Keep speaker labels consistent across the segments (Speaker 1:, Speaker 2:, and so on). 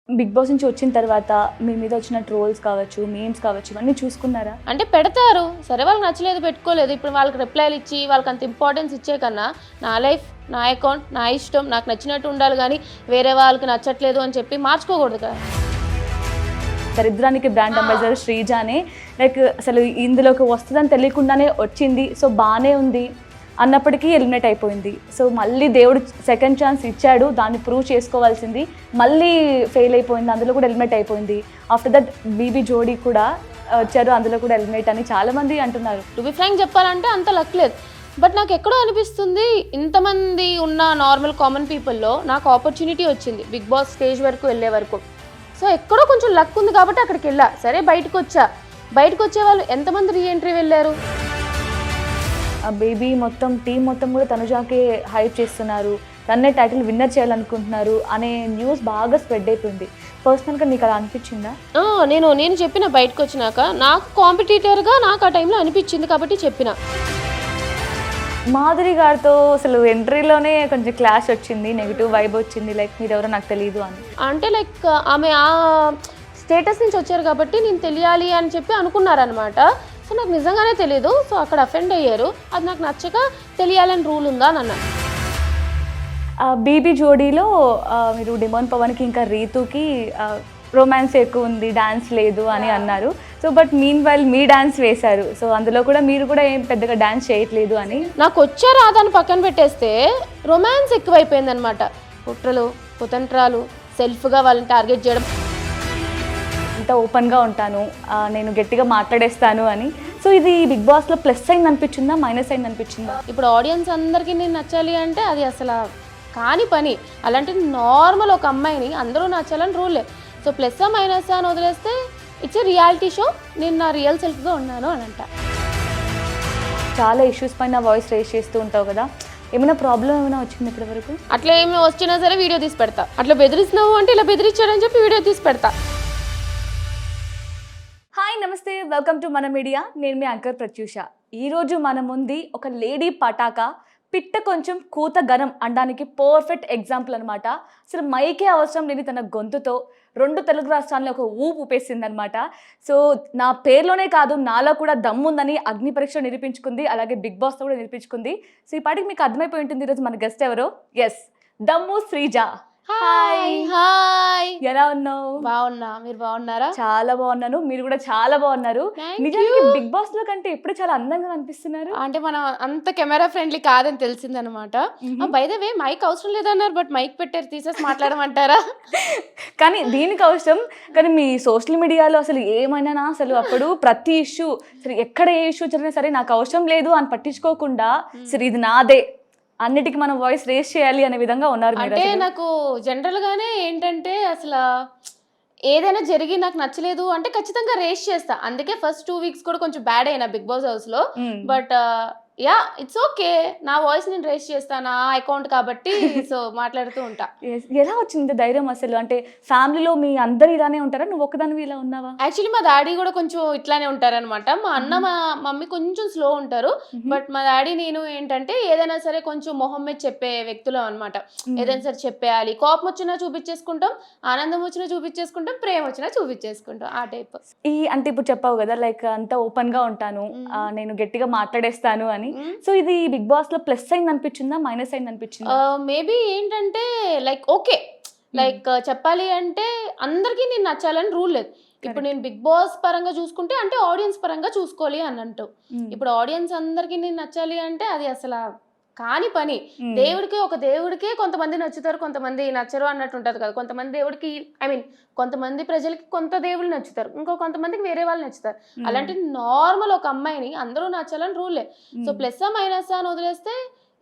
Speaker 1: Big boss నుంచి వచ్చిన తర్వాత మీ మీద వచ్చిన ట్రోల్స్ కావచ్చు, మీమ్స్ కావచ్చు, ఇవన్నీ చూసుకున్నారా?
Speaker 2: అంటే పెడతారు, సరే వాళ్ళకి నచ్చలేదు పెట్టుకోలేదు. ఇప్పుడు వాళ్ళకి రిప్లైలు ఇచ్చి వాళ్ళకి అంత ఇంపార్టెన్స్ ఇచ్చే కన్నా నా లైఫ్, నా అకౌంట్, నా ఇష్టం, నాకు నచ్చినట్టు ఉండాలి, కానీ వేరే వాళ్ళకి నచ్చట్లేదు అని చెప్పి మార్చుకోకూడదు కదా.
Speaker 1: దరిద్రానికి బ్రాండ్ అంబాసిడర్ శ్రీజానే లైక్ అసలు ఇందులోకి వస్తుందని తెలియకుండానే వచ్చింది, సో బాగానే ఉంది అన్నప్పటికీ ఎలిమినేట్ అయిపోయింది. సో మళ్ళీ దేవుడు సెకండ్ ఛాన్స్ ఇచ్చాడు, దాన్ని ప్రూవ్ చేసుకోవాల్సింది, మళ్ళీ ఫెయిల్ అయిపోయింది, అందులో కూడా ఎలిమినేట్ అయిపోయింది. ఆఫ్టర్ దట్ బీబీ జోడీ కూడా వచ్చారు, అందులో కూడా ఎలిమినేట్ అని చాలామంది అంటున్నారు.
Speaker 2: టు బి ఫ్రాంక్ చెప్పాలంటే అంత లక్ లేదు. బట్ నాకు ఎక్కడో అనిపిస్తుంది, ఇంతమంది ఉన్న నార్మల్ కామన్ పీపుల్లో నాకు ఆపర్చునిటీ వచ్చింది బిగ్ బాస్ స్టేజ్ వరకు వెళ్ళే వరకు. సో ఎక్కడో కొంచెం లక్ ఉంది కాబట్టి అక్కడికి వెళ్ళా. సరే బయటకు వచ్చే వాళ్ళు ఎంతమంది రీఎంట్రీ వెళ్ళారు.
Speaker 1: బేబీ మొత్తం టీం మొత్తం కూడా తనుజాకే హైప్ చేస్తున్నారు, తన్నే టైటిల్ విన్నర్ చేయాలనుకుంటున్నారు అనే న్యూస్ బాగా స్ప్రెడ్ అయిపోయింది. పర్సనల్గా నీకు అలా అనిపించిందా?
Speaker 2: నేను చెప్పిన బయటకు వచ్చినాక నాకు కాంపిటీటర్గా నాకు ఆ టైంలో అనిపించింది కాబట్టి చెప్పిన.
Speaker 1: మాధురి గారితో అసలు ఎంట్రీలోనే కొంచెం క్లాష్ వచ్చింది, నెగిటివ్ వైబ్ వచ్చింది, లైక్ మీరు ఎవరో నాకు తెలియదు అని.
Speaker 2: అంటే లైక్ ఆమె ఆ స్టేటస్ నుంచి వచ్చారు కాబట్టి నేను తెలియాలి అని చెప్పి అనుకున్నారనమాట. సో నాకు నిజంగానే తెలియదు. సో అక్కడ అఫెండ్ అయ్యారు, అది నాకు నచ్చక తెలియాలని రూల్ ఉందా అని అన్నారు.
Speaker 1: బీబీ జోడీలో మీరు డిమోన్ పవన్కి ఇంకా రీతుకి రొమాన్స్ ఎక్కువ ఉంది, డాన్స్ లేదు అని అన్నారు. So but mean while me dance వేశారు, సో అందులో కూడా మీరు కూడా ఏం పెద్దగా డాన్స్ చేయట్లేదు అని.
Speaker 2: నాకు వచ్చే రాదాన్ని పక్కన పెట్టేస్తే రొమాన్స్ ఎక్కువైపోయింది అనమాట. కుట్రలు, కుతంత్రాలు, సెల్ఫ్గా వాళ్ళని టార్గెట్ చేయడం.
Speaker 1: ఇంత ఓపెన్గా ఉంటాను, నేను గట్టిగా మాట్లాడేస్తాను అని. సో ఇది బిగ్ బాస్లో ప్లస్ అయింది అనిపించిందా, మైనస్ అయింది అనిపించిందా?
Speaker 2: ఇప్పుడు ఆడియన్స్ అందరికీ నేను నచ్చాలి అంటే అది అసలు కాని పని. అలాంటి నార్మల్ ఒక అమ్మాయిని అందరూ నచ్చాలని రూలే. సో ప్లస్ మైనస్ అని వదిలేస్తే ఇట్స్ రియాలిటీ షో, నేను నా రియల్ సెల్ఫ్గా ఉన్నాను అని అంట.
Speaker 1: చాలా ఇష్యూస్ పైన వాయిస్ రేస్ చేస్తూ ఉంటావు కదా, ఏమైనా ప్రాబ్లం ఏమైనా వచ్చింది ఇప్పటి వరకు?
Speaker 2: అట్లా ఏమి వచ్చినా సరే వీడియో తీసి పెడతా. అట్లా బెదిరిస్తున్నావు అంటే ఇలా బెదిరించాడని చెప్పి వీడియో తీసి పెడతా.
Speaker 1: హాయ్ నమస్తే, వెల్కమ్ టు మన మీడియా. నేను మీ యాంకర్ ప్రత్యూష. ఈరోజు మన ముందు ఒక లేడీ పటాకా, పిట్ట కొంచెం కూత గనం అనడానికి పర్ఫెక్ట్ ఎగ్జాంపుల్ అనమాట. అసలు మైకే అవసరం లేని తన గొంతుతో 2 తెలుగు రాష్ట్రాలను ఒక ఊపేసిందనమాట. సో నా పేరులోనే కాదు, నాలో కూడా దమ్ముందని అగ్ని పరీక్ష నిరూపించుకుంది, అలాగే బిగ్ బాస్తో కూడా నిరూపించుకుంది. సో ఈ పాటికి మీకు అర్థమైపోయి ఉంటుంది ఈరోజు మన గెస్ట్ ఎవరో. ఎస్, దమ్ము శ్రీజ.
Speaker 2: హాయ్ హాయ్,
Speaker 1: ఎలా ఉన్నావు?
Speaker 2: బాగున్నా, మీరు బాగున్నారా?
Speaker 1: చాలా బాగున్నాను, మీరు కూడా చాలా బాగున్నారు. నిజానికి బిగ్ బాస్ లో కంటే ఎప్పుడు చాలా అందంగా కనిపిస్తున్నారు.
Speaker 2: అంటే మనం అంత కెమెరా ఫ్రెండ్లీ కాదని తెలిసిందనమాట. బై ద వే మైక్ అవసరం లేదన్నారు, బట్ మైక్ పెట్టారు, తీసేసి మాట్లాడమంటారా?
Speaker 1: కానీ దీనికి అవసరం. కానీ మీ సోషల్ మీడియాలో అసలు ఏమైనా అసలు అప్పుడు ప్రతి ఇష్యూ సరే, ఎక్కడ ఏ ఇష్యూ జరిగినా సరే నాకు అవసరం లేదు అని పట్టించుకోకుండా సరే ఇది నాదే, అన్నిటికీ మనం వాయిస్ రేస్ చేయాలి అనే విధంగా ఉన్నారు.
Speaker 2: అంటే నాకు జనరల్గానే ఏంటంటే అసలు ఏదైనా జరిగి నాకు నచ్చలేదు అంటే ఖచ్చితంగా రేస్ చేస్తా. అందుకే ఫస్ట్ 2 వీక్స్ కూడా కొంచెం బ్యాడ్ అయినా బిగ్ బాస్ హౌస్లో. బట్ యా, ఇట్స్ ఓకే, నా వాయిస్ నేను రేస్ చేస్తాను, నా అకౌంట్ కాబట్టి సో మాట్లాడుతూ ఉంటా.
Speaker 1: ఎలా వచ్చింది ధైర్యం అసలు? అంటే ఫ్యామిలీలో మీ అందరు ఇలానే ఉంటారా, నువ్వు ఒక్కదానివి ఇలా ఉన్నావా?
Speaker 2: యాక్చువల్లీ మా డాడీ కూడా కొంచెం ఇట్లానే ఉంటారనమాట. మా అన్న మా మమ్మీ కొంచెం స్లో ఉంటారు. బట్ మా డాడీ నేను ఏంటంటే ఏదైనా సరే కొంచెం మొహం మీద చెప్పే వ్యక్తులు అనమాట. ఏదైనా సరే చెప్పేయాలి, కోపం వచ్చినా చూపించేసుకుంటాం, ఆనందం వచ్చినా చూపించేసుకుంటాం, ప్రేమ వచ్చినా చూపించేసుకుంటాం, ఆ టైప్.
Speaker 1: అంటే ఇప్పుడు చెప్పావు కదా లైక్ అంతా ఓపెన్ గా ఉంటాను, నేను గట్టిగా మాట్లాడేస్తాను అని. సో ఇది బిగ్ బాస్ లో ప్లస్ అయింది అనిపించిందా, మైనస్ అయింది అనిపించిందా?
Speaker 2: మేబీ ఏంటంటే లైక్ ఓకే, లైక్ చెప్పాలి అంటే అందరికీ నేను నచ్చాలని రూల్ లేదు. ఇప్పుడు నేను బిగ్ బాస్ పరంగా చూసుకుంటే అంటే ఆడియన్స్ పరంగా చూసుకోవాలి అని అంటూ, ఇప్పుడు ఆడియన్స్ అందరికీ నేను నచ్చాలి అంటే అది అసలు కాని పని. దేవుడికే కొంతమంది నచ్చుతారు, కొంతమంది నచ్చరు అన్నట్టు ఉంటుంది కదా. కొంతమంది దేవుడికి కొంతమంది ప్రజలకి కొంత దేవుళ్ళు నచ్చుతారు, ఇంకో కొంతమందికి వేరే వాళ్ళు నచ్చుతారు. అలాంటి నార్మల్ ఒక అమ్మాయిని అందరూ నచ్చాలని రూలే. సో ప్లస్ మైనస్ అని వదిలేస్తే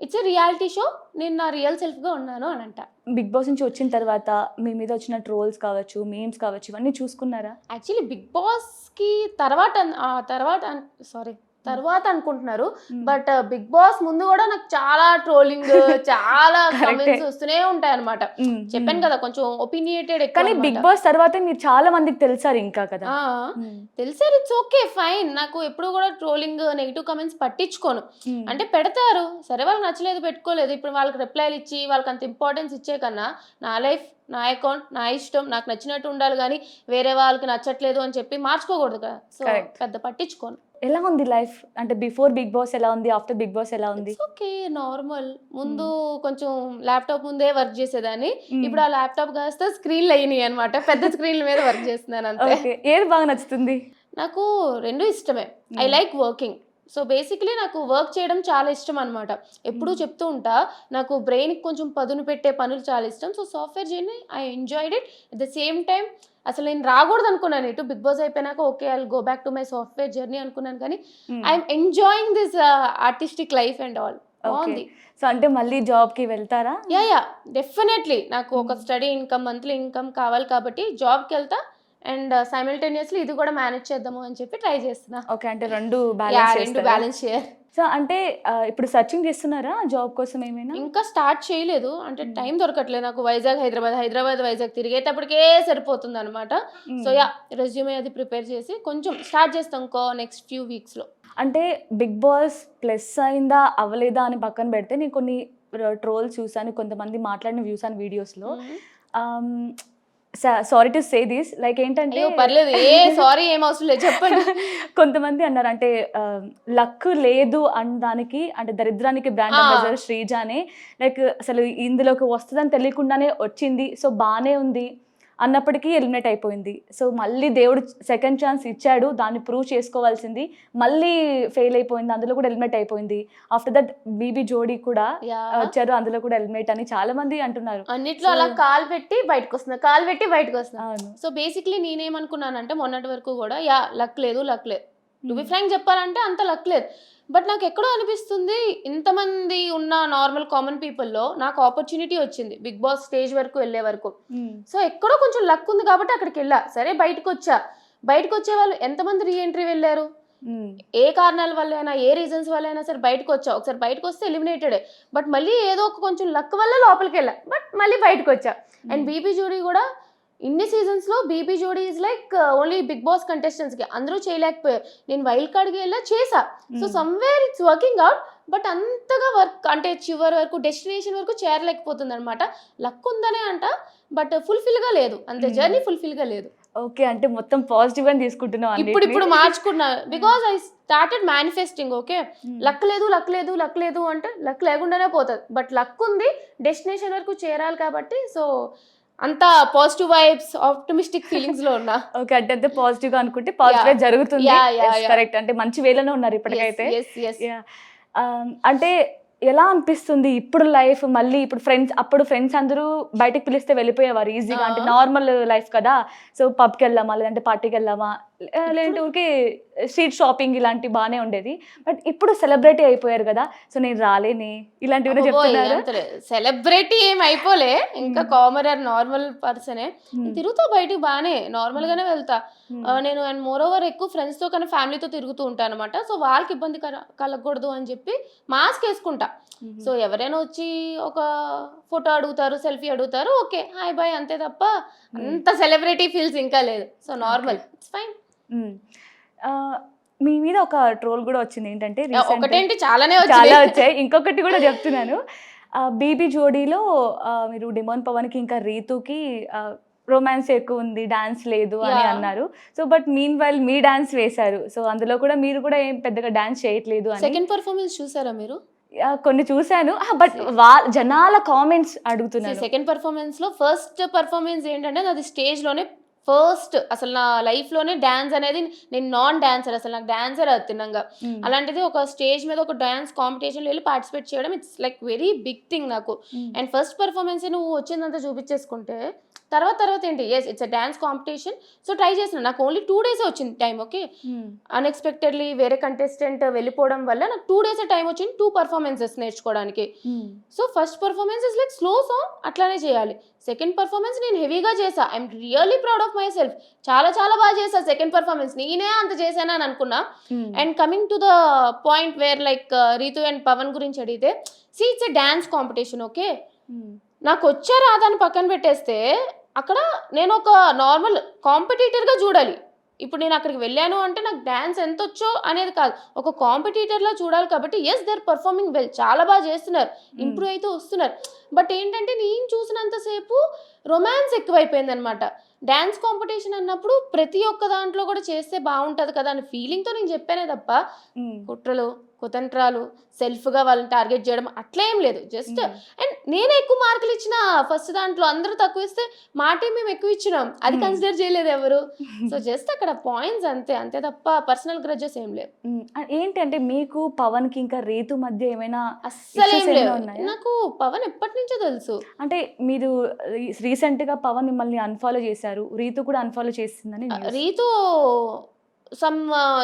Speaker 2: ఇట్స్ రియాలిటీ షో, నేను నా రియల్ సెల్ఫ్గా ఉన్నాను అని అంట.
Speaker 1: బిగ్ బాస్ నుంచి వచ్చిన తర్వాత మీ మీద వచ్చిన ట్రోల్స్ కావచ్చు, మీమ్స్ కావచ్చు, ఇవన్నీ చూసుకున్నారా?
Speaker 2: యాక్చువల్లీ బిగ్ బాస్కి తర్వాత తర్వాత అనుకుంటున్నారు. బట్ బిగ్ బాస్ ముందు కూడా నాకు చాలా ట్రోలింగ్ చాలా కమెంట్స్ వస్తూనే ఉంటాయి అనమాట. చెప్పాను కదా కొంచెం ఒపీనియేటెడ్
Speaker 1: కానీ బిగ్ బాస్ తర్వాత మీరు చాలా మందికి తెలిసారు ఇంకా కదా.
Speaker 2: తెలిసారు, ఇట్స్ ఓకే ఫైన్. నాకు ఎప్పుడు కూడా ట్రోలింగ్ నెగిటివ్ కమెంట్స్ పట్టించుకోను. అంటే పెడతారు, సరే వాళ్ళకి నచ్చలేదు పెట్టుకోలేదు. ఇప్పుడు వాళ్ళకి రిప్లైలు ఇచ్చి వాళ్ళకి అంత ఇంపార్టెన్స్ ఇచ్చే కన్నా నా లైఫ్, నా అకౌంట్, నా ఇష్టం, నాకు నచ్చినట్టు ఉండాలి కానీ వేరే వాళ్ళకి నచ్చట్లేదు అని చెప్పి మార్చుకోకూడదు కదా. సో పెద్ద పట్టించుకోను.
Speaker 1: ఎలా ఉంది లైఫ్ అంటే బిఫోర్ బిగ్ బాస్ ఎలా ఉంది, ఆఫ్టర్ బిగ్ బాస్ ఎలా ఉంది?
Speaker 2: Okay normal. ముందు కొంచెం ల్యాప్టాప్ ముందే వర్క్ చేసేదాన్ని, ఇప్పుడు ఆ ల్యాప్టాప్ కాస్త స్క్రీన్లు అయినాయి అనమాట. పెద్ద స్క్రీన్ల మీద వర్క్ చేస్తున్నాను అంతే.
Speaker 1: ఏది బాగా నచ్చుతుంది?
Speaker 2: నాకు రెండు ఇష్టమే. I like working. So basically నాకు వర్క్ చేయడం చాలా ఇష్టం అనమాట. ఎప్పుడూ చెప్తూ ఉంటా, నాకు బ్రెయిన్కి కొంచెం పదును పెట్టే పనులు చాలా ఇష్టం. So software journey I enjoyed it. At the same time అసలు నేను రాకూడదు అనుకున్నాను ఇటు బిగ్ బాస్ అయిపోయినాక. Okay I go back to my software journey అనుకున్నాను, కానీ I'm enjoying this artistic life and all. బాగుంది.
Speaker 1: సో అంటే మళ్ళీ జాబ్కి వెళ్తారా?
Speaker 2: Yeah definitely. నాకు ఒక స్టడీ ఇన్కమ్, మంత్లీ ఇన్కమ్ కావాలి కాబట్టి జాబ్కి వెళ్తా. అండ్ సైమల్టేనియస్లీ ఇది కూడా మేనేజ్ చేద్దాము అని చెప్పి ట్రై చేస్తున్నా.
Speaker 1: ఓకే, అంటే రెండు
Speaker 2: బ్యాలెన్స్ చేయాలి.
Speaker 1: సో అంటే ఇప్పుడు సర్చింగ్ చేస్తున్నారా జాబ్ కోసం ఏమైనా?
Speaker 2: ఇంకా స్టార్ట్ చేయలేదు, అంటే టైం దొరకట్లేదు నాకు. వైజాగ్ హైదరాబాద్ వైజాగ్ తిరిగేటప్పటికే సరిపోతుంది అనమాట. సో రెజ్యూమే అది ప్రిపేర్ చేసి కొంచెం స్టార్ట్ చేస్తాం ఇంకో నెక్స్ట్ ఫ్యూ వీక్స్లో.
Speaker 1: అంటే బిగ్ బాస్ ప్లస్ అయిందా అవ్వలేదా అని పక్కన పెడితే నేను కొన్ని ట్రోల్స్ చూసాను, కొంతమంది మాట్లాడిన వ్యూస్ అని వీడియోస్లో. Sorry to say this, like ఏంటంటే
Speaker 2: పర్లేదు, సారీ ఏం అవసరం లేదు చెప్పండి.
Speaker 1: కొంతమంది అన్నారు అంటే లక్ లేదు అనడానికి, అంటే దరిద్రానికి బ్రాండ్ అంబాసిడర్ శ్రీజానే, లైక్ అసలు ఇందులోకి వస్తుందని తెలియకుండానే వచ్చింది, సో బాగానే ఉంది అన్నప్పటికీ ఎలిమినేట్ అయిపోయింది. సో మళ్ళీ దేవుడు సెకండ్ ఛాన్స్ ఇచ్చాడు, దాన్ని ప్రూవ్ చేసుకోవాల్సింది, మళ్ళీ ఫెయిల్ అయిపోయింది, అందులో కూడా ఎలిమినేట్ అయిపోయింది. ఆఫ్టర్ దట్ బీబీ జోడీ కూడా వచ్చారు, అందులో కూడా ఎలిమినేట్ అని చాలా మంది అంటున్నారు.
Speaker 2: అన్నిట్లో అలా కాలు పెట్టి బయటకు వస్తున్నా. సో బేసిక్లీ నేనేమనుకున్నానంటే మొన్నటి వరకు కూడా లక్ లేదు టు బి ఫ్రాంక్ చెప్పాలంటే అంత లక్ లేదు. బట్ నాకు ఎక్కడో అనిపిస్తుంది, ఇంతమంది ఉన్న నార్మల్ కామన్ పీపుల్లో నాకు ఆపర్చునిటీ వచ్చింది బిగ్ బాస్ స్టేజ్ వరకు వెళ్ళే వరకు. సో ఎక్కడో కొంచెం లక్ ఉంది కాబట్టి అక్కడికి వెళ్ళా. సరే బయటకు వచ్చే వాళ్ళు ఎంతమంది రీఎంట్రీ వెళ్ళారు, ఏ కారణాల వల్ల అయినా, ఏ రీజన్స్ వల్ల అయినా సరే బయటకు వచ్చా. ఒకసారి బయటకు వస్తే ఎలిమినేటెడే, బట్ మళ్ళీ ఏదో ఒక కొంచెం లక్ వల్ల లోపలికి వెళ్ళా, బట్ మళ్ళీ బయటకు వచ్చా. అండ్ బీబీ జోడీ కూడా ఇన్ని సీజన్స్లో BB Jodi is like only Bigg Boss కంటెస్టెంట్స్కి, అందరూ చేయలేకపోయారు. నేను వైల్డ్ కార్డ్కి వెళ్ళా చేసా. So somewhere it's working out, but అంతగా వర్క్ అంటే చివరి వరకు డెస్టినేషన్ వరకు చేరలేకపోతుంది అనమాట. లక్ ఉందనే అంట, బట్ ఫుల్ఫిల్గా లేదు, అంతే. జర్నీ ఫుల్ఫిల్గా లేదు.
Speaker 1: ఓకే, అంటే మొత్తం పాజిటివ్ గా తీసుకుంటున్నాం.
Speaker 2: ఇప్పుడు మార్చుకున్నా, because I started manifesting. Okay luck లేదు అంటే లక్ లేకుండానే పోతుంది, బట్ లక్ ఉంది, డెస్టినేషన్ వరకు చేరాలి కాబట్టి. సో అంతా పాజిటివ్ వైబ్స్, ఆప్టిమిస్టిక్ ఫీలింగ్స్ లో ఉన్నా.
Speaker 1: ఓకే, అంటే పాజిటివ్ గా అనుకుంటే పాజిటివ్ జరుగుతుంది. కరెక్ట్, అంటే మంచి వేలోనే ఉన్నారు ఇప్పటికైతే. అంటే ఎలా అనిపిస్తుంది ఇప్పుడు లైఫ్? మళ్ళీ ఇప్పుడు ఫ్రెండ్స్ అందరూ బయటకు పిలిస్తే వెళ్ళిపోయేవారు ఈజీగా, అంటే నార్మల్ లైఫ్ కదా. సో పబ్కి వెళ్దామా, లేదంటే పార్టీకి వెళ్దామా, లేదంటే ఊరికి స్ట్రీట్ షాపింగ్ ఇలాంటి బాగానే ఉండేది. బట్ ఇప్పుడు సెలబ్రిటీ అయిపోయారు కదా, సో నేను రాలేని ఇలాంటివి చెప్తున్నారు.
Speaker 2: సెలబ్రిటీ ఏం అయిపోలే, ఇంకా కామనర్ నార్మల్ పర్సనే. తిరుగుతా బయటకు బాగానే నార్మల్ గానే వెళ్తా నేను. అండ్ మోర్ ఓవర్ ఎక్కువ ఫ్రెండ్స్ తో కానీ ఫ్యామిలీతో తిరుగుతూ ఉంటాను అనమాట. సో వాళ్ళకి ఇబ్బంది కలగకూడదు అని చెప్పి మాస్క్ వేసుకుంటా. సో ఎవరైనా వచ్చి ఒక ఫోటో అడుగుతారు, సెల్ఫీ అడుగుతారు, ఓకే హాయ్ బాయ్ అంతే తప్ప అంత సెలబ్రిటీ ఫీల్స్ ఇంకా లేదు. So normal, it's fine.
Speaker 1: మీ మీద ఒక ట్రోల్ కూడా వచ్చింది, ఏంటంటే
Speaker 2: ఒకటేంటి చాలా
Speaker 1: వచ్చాయి. ఇంకొకటి కూడా చెప్తున్నాను. బీబీ జోడీలో మీరు డిమోన్ పవన్కి ఇంకా రీతుకి రొమాన్స్ ఎక్కువ ఉంది, డాన్స్ లేదు అని అన్నారు. So but mean while me dance వేశారు. సో అందులో కూడా మీరు కూడా ఏం పెద్దగా డాన్స్ చేయట్లేదు అని.
Speaker 2: సెకండ్ పర్ఫార్మెన్స్ చూసారా మీరు?
Speaker 1: కొన్ని చూసాను, బట్ జనాల కామెంట్స్ అడుగుతున్నారు.
Speaker 2: సెకండ్ పర్ఫార్మెన్స్ లో ఫస్ట్ పర్ఫార్మెన్స్ ఏంటంటే నాది స్టేజ్ లోనే ఫస్ట్. అసలు నా లైఫ్ లోనే డాన్స్ అనేది, నేను నాన్ డాన్సర్, అసలు నాకు డాన్సర్ తిన్నంగా. అలాంటిది ఒక స్టేజ్ మీద ఒక డాన్స్ కాంపిటీషన్ వెళ్ళి పార్టిసిపేట్ చేయడం, it's like very big thing నాకు. అండ్ ఫస్ట్ పర్ఫార్మెన్స్ నువ్వు వచ్చిందంతా చూపించేసుకుంటే తర్వాత తర్వాత ఏంటి yes it's dance competition, so try చేసిన. నాకు ఓన్లీ 2 days వచ్చింది టైం. ఓకే, అన్ఎక్స్పెక్టెడ్లీ వేరే కంటెస్టెంట్ వెళ్ళిపోవడం వల్ల నాకు 2 days టైం వచ్చింది 2 performances నేర్చుకోవడానికి. So first performance is like slow song, అట్లానే చేయాలి. సెకండ్ పర్ఫార్మెన్స్ నేను హెవీగా చేసా. I'm really proud of my self. చాలా చాలా బాగా చేసా సెకండ్ పర్ఫార్మెన్స్. నేనే అంత చేశానా అని అనుకున్నా. And coming to the point where like Ritu and Pavan గురించి అడిగితే, see it's a dance competition. Okay, నాకు వచ్చా రాదని పక్కన పెట్టేస్తే అక్కడ నేను ఒక నార్మల్ కాంపిటీటర్గా చూడాలి. ఇప్పుడు నేను అక్కడికి వెళ్ళాను అంటే నాకు డ్యాన్స్ ఎంత వచ్చో అనేది కాదు, ఒక కాంపిటీటర్లా చూడాలి. కాబట్టి yes they are performing well, చాలా బాగా చేస్తున్నారు, ఇంప్రూవ్ అయితే వస్తున్నారు. బట్ ఏంటంటే నేను చూసినంతసేపు రొమాన్స్ ఎక్కువైపోయింది అనమాట. డ్యాన్స్ కాంపిటీషన్ అన్నప్పుడు ప్రతి ఒక్క దాంట్లో కూడా చేస్తే బాగుంటుంది కదా అనే ఫీలింగ్తో నేను చెప్పానే తప్ప కుట్రలు కుతంత్రాలు సెల్ఫ్గా వాళ్ళని టార్గెట్ చేయడం అట్లా ఏం లేదు. జస్ట్ అండ్ నేనే ఎక్కువ మార్కులు ఇచ్చిన ఫస్ట్ దాంట్లో, అందరూ తక్కువ ఇస్తే మా టీం మేము ఎక్కువ ఇచ్చినాం, అది కన్సిడర్ చేయలేదు ఎవరు. సో జస్ట్ అక్కడ పాయింట్స్ అంతే, అంతే తప్ప పర్సనల్ గ్రడ్జెస్ ఏం లేవు.
Speaker 1: ఏంటి అంటే మీకు పవన్ కి ఇంకా రీతు మధ్య ఏమైనా
Speaker 2: అస్సలు ఏం లేవు. నాకు పవన్ ఎప్పటి నుంచో తెలుసు.
Speaker 1: అంటే మీరు రీసెంట్ గా పవన్ మిమ్మల్ని అన్ఫాలో చేశారు, రీతు కూడా అన్ఫాలో చేసిందని.
Speaker 2: రీతు సమ్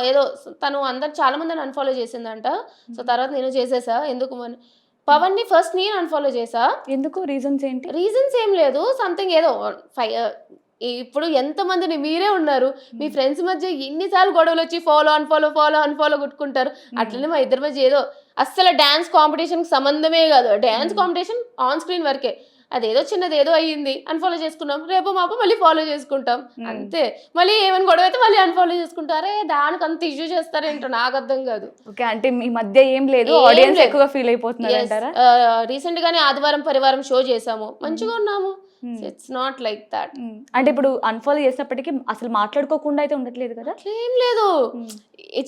Speaker 2: ఏదో తను అందరు చాలా మందిని అన్ఫాలో చేసిందంట. సో తర్వాత నేను చేసేసా. ఎందుకు పవన్ ని ఫస్ట్ నేను అన్ఫాలో చేసా.
Speaker 1: ఎందుకు? రీజన్స్ ఏంటి?
Speaker 2: రీజన్స్ ఏం లేదు, సంథింగ్ ఏదో ఇప్పుడు ఎంతమందిని మీరే ఉన్నారు, మీ ఫ్రెండ్స్ మధ్య ఎన్నిసార్లు గొడవలు వచ్చి ఫాలో అన్ఫాలో కొట్టుకుంటారు. అట్లనే మా ఇద్దరి మధ్య ఏదో అస్సలు డాన్స్ కాంపిటీషన్కి సంబంధమే కాదు. డాన్స్ కాంపిటీషన్ ఆన్ స్క్రీన్ వరకే, అదేదో చిన్నది ఏదో అయ్యింది అన్ఫాలో చేసుకున్నాం, రేపు మాపు మళ్ళీ ఫాలో చేసుకుంటాం అంతే. మళ్ళీ ఏమైనా గొడవ అయితే మళ్ళీ అన్ఫాలో చేసుకుంటారే, దానికి అంత ఇష్యూ చేస్తారేంటో నాకు అర్థం కాదు.
Speaker 1: ఓకే, అంటే మీ మధ్య ఏం లేదు, ఆడియన్స్ ఎక్కువగా ఫీల్ అయిపోతున్నారు అంటారా?
Speaker 2: రీసెంట్ గానే ఆదివారం పరివారం షో చేసాము, మంచిగా ఉన్నాము. It's not like that.
Speaker 1: అంటే ఇప్పుడు అన్ఫాలో చేసినప్పటికీ అసలు మాట్లాడుకోకుండా అయితే ఉండట్లేదు కదా?
Speaker 2: ఏం లేదు,